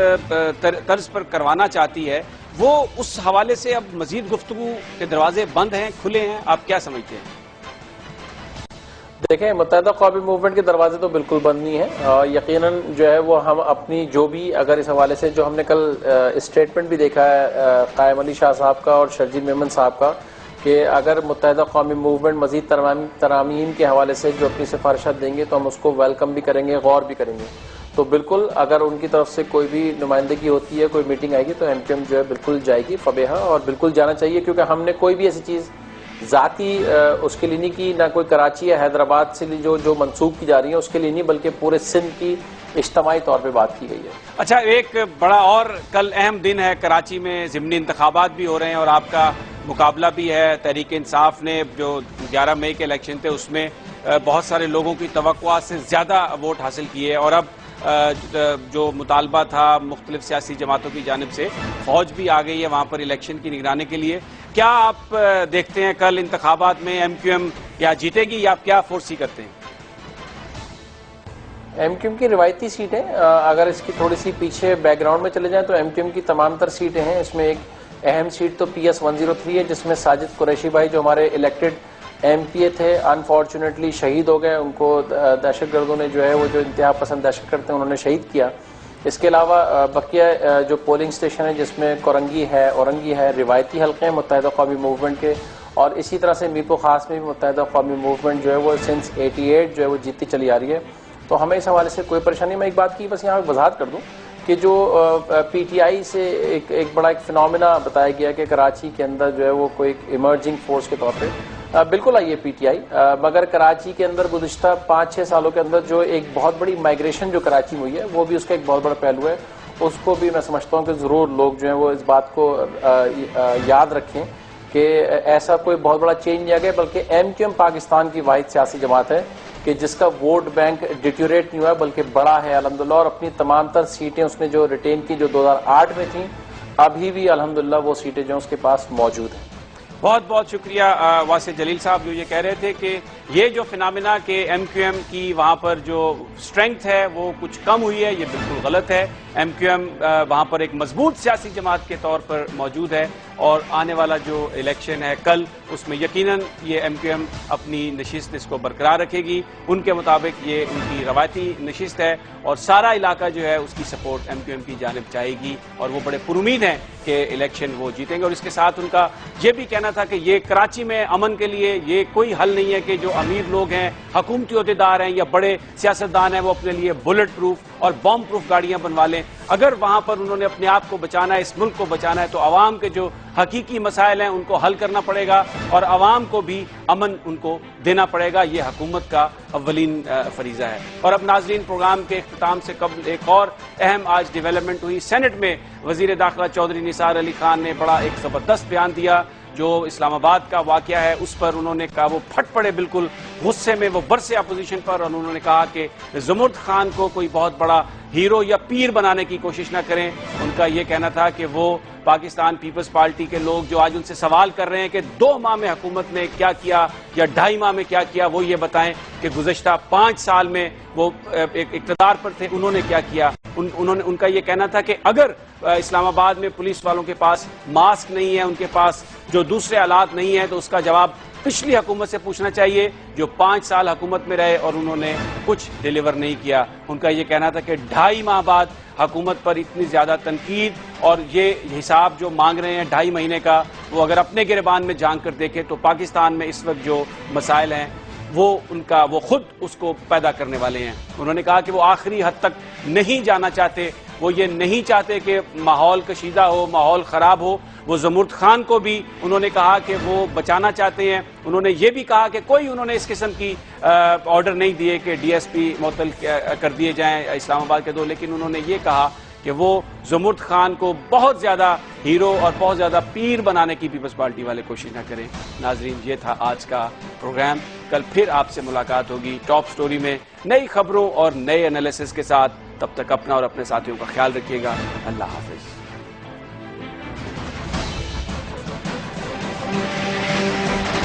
طرز پر کروانا چاہتی ہے، وہ اس حوالے سے اب مزید گفتگو کے دروازے بند ہیں، کھلے ہیں، آپ کیا سمجھتے ہیں؟ دیکھیں، متحدہ قومی موومنٹ کے دروازے تو بالکل بند نہیں ہیں، یقیناً جو ہے وہ ہم اپنی جو بھی اگر اس حوالے سے جو ہم نے کل اسٹیٹمنٹ بھی دیکھا ہے قائم علی شاہ صاحب کا اور شرجیل میمن صاحب کا، کہ اگر متحدہ قومی موومنٹ مزید ترامیم کے حوالے سے جو اپنی سفارشات دیں گے تو ہم اس کو ویلکم بھی کریں گے، غور بھی کریں گے۔ تو بالکل اگر ان کی طرف سے کوئی بھی نمائندگی ہوتی ہے، کوئی میٹنگ آئے گی تو MQM جو ہے بالکل جائے گی فبیہا، اور بالکل جانا چاہیے، کیونکہ ہم نے کوئی بھی ایسی چیز ذاتی اس کے لیے نہیں کی، نہ کوئی کراچی یا حیدرآباد سے جو منسوخ کی جا رہی ہے اس کے لیے نہیں، بلکہ پورے سندھ کی اجتماعی طور پہ بات کی گئی ہے۔ اچھا، ایک بڑا اور کل اہم دن ہے، کراچی میں ضمنی انتخابات بھی ہو رہے ہیں اور آپ کا مقابلہ بھی ہے۔ تحریک انصاف نے جو 11 مئی کے الیکشن تھے اس میں بہت سارے لوگوں کی توقعات سے زیادہ ووٹ حاصل کیے، اور اب جو مطالبہ تھا مختلف سیاسی جماعتوں کی جانب سے، فوج بھی آ گئی ہے وہاں پر الیکشن کی نگرانی کے لیے۔ کیا آپ دیکھتے ہیں کل انتخابات میں MQM کیا جیتے گی، یا آپ کیا فورسی کرتے ہیں؟ MQM کی روایتی سیٹیں، اگر اس کی تھوڑی سی پیچھے بیک گراؤنڈ میں چلے جائیں تو MQM کی تمام تر سیٹیں ہیں۔ اس میں ایک اہم سیٹ تو PS 103 ہے، جس میں ساجد قریشی بھائی جو ہمارے الیکٹڈ MP تھے، انفارچونیٹلی شہید ہو گئے، ان کو دہشت گردوں نے جو ہے وہ جو انتہا پسند دہشت گرد تھے انہوں نے شہید کیا۔ اس کے علاوہ بقیہ جو پولنگ سٹیشن ہے، جس میں کورنگی ہے، اورنگی ہے، روایتی حلقے ہیں متحدہ قومی موومنٹ کے، اور اسی طرح سے میپو خاص میں بھی متحدہ قومی موومنٹ جو ہے وہ سنس 88 جو ہے وہ جیتتی چلی آ رہی ہے۔ تو ہمیں اس حوالے سے کوئی پریشانی۔ میں ایک بات کی بس یہاں پہ وضاحت کر دوں کہ جو PTI سے ایک بڑا فنومینا بتایا گیا کہ کراچی کے اندر جو ہے وہ کوئی ایک ایمرجنگ فورس کے طور پہ بالکل آئی ہے PTI، مگر کراچی کے اندر گزشتہ 5-6 سالوں کے اندر جو ایک بہت بڑی مائگریشن جو کراچی میں ہوئی ہے وہ بھی اس کا ایک بہت بڑا پہلو ہے۔ اس کو بھی میں سمجھتا ہوں کہ ضرور لوگ جو ہیں وہ اس بات کو یاد رکھیں کہ ایسا کوئی بہت بڑا چینج نہیں آ گیا، بلکہ MQM پاکستان کی واحد سیاسی جماعت ہے کہ جس کا ووٹ بینک ڈیٹیوریٹ نہیں ہوا ہے بلکہ بڑا ہے الحمدللہ، اور اپنی تمام تر سیٹیں اس نے جو ریٹین کی جو 2008 میں تھیں، ابھی بھی الحمدللہ وہ سیٹیں جو اس کے پاس موجود ہیں۔ بہت بہت شکریہ واسع جلیل صاحب، جو یہ کہہ رہے تھے کہ یہ جو فنامنا کہ MQM کی وہاں پر جو سٹرینگتھ ہے وہ کچھ کم ہوئی ہے، یہ بالکل غلط ہے۔ MQM وہاں پر ایک مضبوط سیاسی جماعت کے طور پر موجود ہے، اور آنے والا جو الیکشن ہے کل، اس میں یقیناً یہ MQM اپنی نشست اس کو برقرار رکھے گی۔ ان کے مطابق یہ ان کی روایتی نشست ہے، اور سارا علاقہ جو ہے اس کی سپورٹ MQM کی جانب چاہے گی، اور وہ بڑے پرامید ہیں کہ الیکشن وہ جیتیں گے۔ اور اس کے ساتھ ان کا یہ بھی کہنا تھا کہ یہ کراچی میں امن کے لیے یہ کوئی حل نہیں ہے کہ جو امیر لوگ ہیں، حکومتی عہدیدار ہیں یا بڑے سیاستدان ہیں، وہ اپنے لیے بلٹ پروف اور بم پروف گاڑیاں بنوا لیں۔ اگر وہاں پر انہوں نے اپنے آپ کو بچانا ہے، اس ملک کو بچانا ہے، تو عوام کے جو حقیقی مسائل ہیں ان کو حل کرنا پڑے گا، اور عوام کو بھی امن ان کو دینا پڑے گا۔ یہ حکومت کا اولین فریضہ ہے۔ اور اب ناظرین، پروگرام کے اختتام سے قبل ایک اور اہم آج ڈیولپمنٹ ہوئی۔ سینٹ میں وزیر داخلہ چودھری نثار علی خان نے بڑا ایک زبردست بیان دیا۔ جو اسلام آباد کا واقعہ ہے اس پر انہوں نے کہا وہ پھٹ پڑے بالکل غصے میں، وہ برسے اپوزیشن پر، اور انہوں نے کہا کہ زمرد خان کو کوئی بہت بڑا ہیرو یا پیر بنانے کی کوشش نہ کریں۔ ان کا یہ کہنا تھا کہ وہ پاکستان پیپلز پارٹی کے لوگ جو آج ان سے سوال کر رہے ہیں کہ 2 ماہ میں حکومت نے کیا کیا یا 2.5 ماہ میں کیا کیا، وہ یہ بتائیں کہ گزشتہ 5 سال میں وہ اقتدار پر تھے، انہوں نے کیا کیا۔ ان کا یہ کہنا تھا کہ اگر اسلام آباد میں پولیس والوں کے پاس ماسک نہیں ہے، ان کے پاس جو دوسرے آلات نہیں ہیں، تو اس کا جواب پچھلی حکومت سے پوچھنا چاہیے جو 5 سال حکومت میں رہے اور انہوں نے کچھ ڈیلیور نہیں کیا۔ ان کا یہ کہنا تھا کہ 2.5 ماہ بعد حکومت پر اتنی زیادہ تنقید اور یہ حساب جو مانگ رہے ہیں 2.5 مہینے کا، وہ اگر اپنے گریبان میں جھانک کر دیکھیں تو پاکستان میں اس وقت جو مسائل ہیں وہ خود اس کو پیدا کرنے والے ہیں۔ انہوں نے کہا کہ وہ آخری حد تک نہیں جانا چاہتے، وہ یہ نہیں چاہتے کہ ماحول کشیدہ ہو، ماحول خراب ہو۔ وہ زمرد خان کو بھی انہوں نے کہا کہ وہ بچانا چاہتے ہیں۔ انہوں نے یہ بھی کہا کہ کوئی انہوں نے اس قسم کی آرڈر نہیں دیے کہ ڈی ایس پی معطل کر دیے جائیں اسلام آباد کے 2، لیکن انہوں نے یہ کہا کہ وہ زمرد خان کو بہت زیادہ ہیرو اور بہت زیادہ پیر بنانے کی پیپلز پارٹی والے کوشش نہ کریں۔ ناظرین، یہ تھا آج کا پروگرام۔ کل پھر آپ سے ملاقات ہوگی ٹاپ سٹوری میں نئی خبروں اور نئے انالیسس کے ساتھ۔ تب تک اپنا اور اپنے ساتھیوں کا خیال رکھیے گا۔ اللہ حافظ۔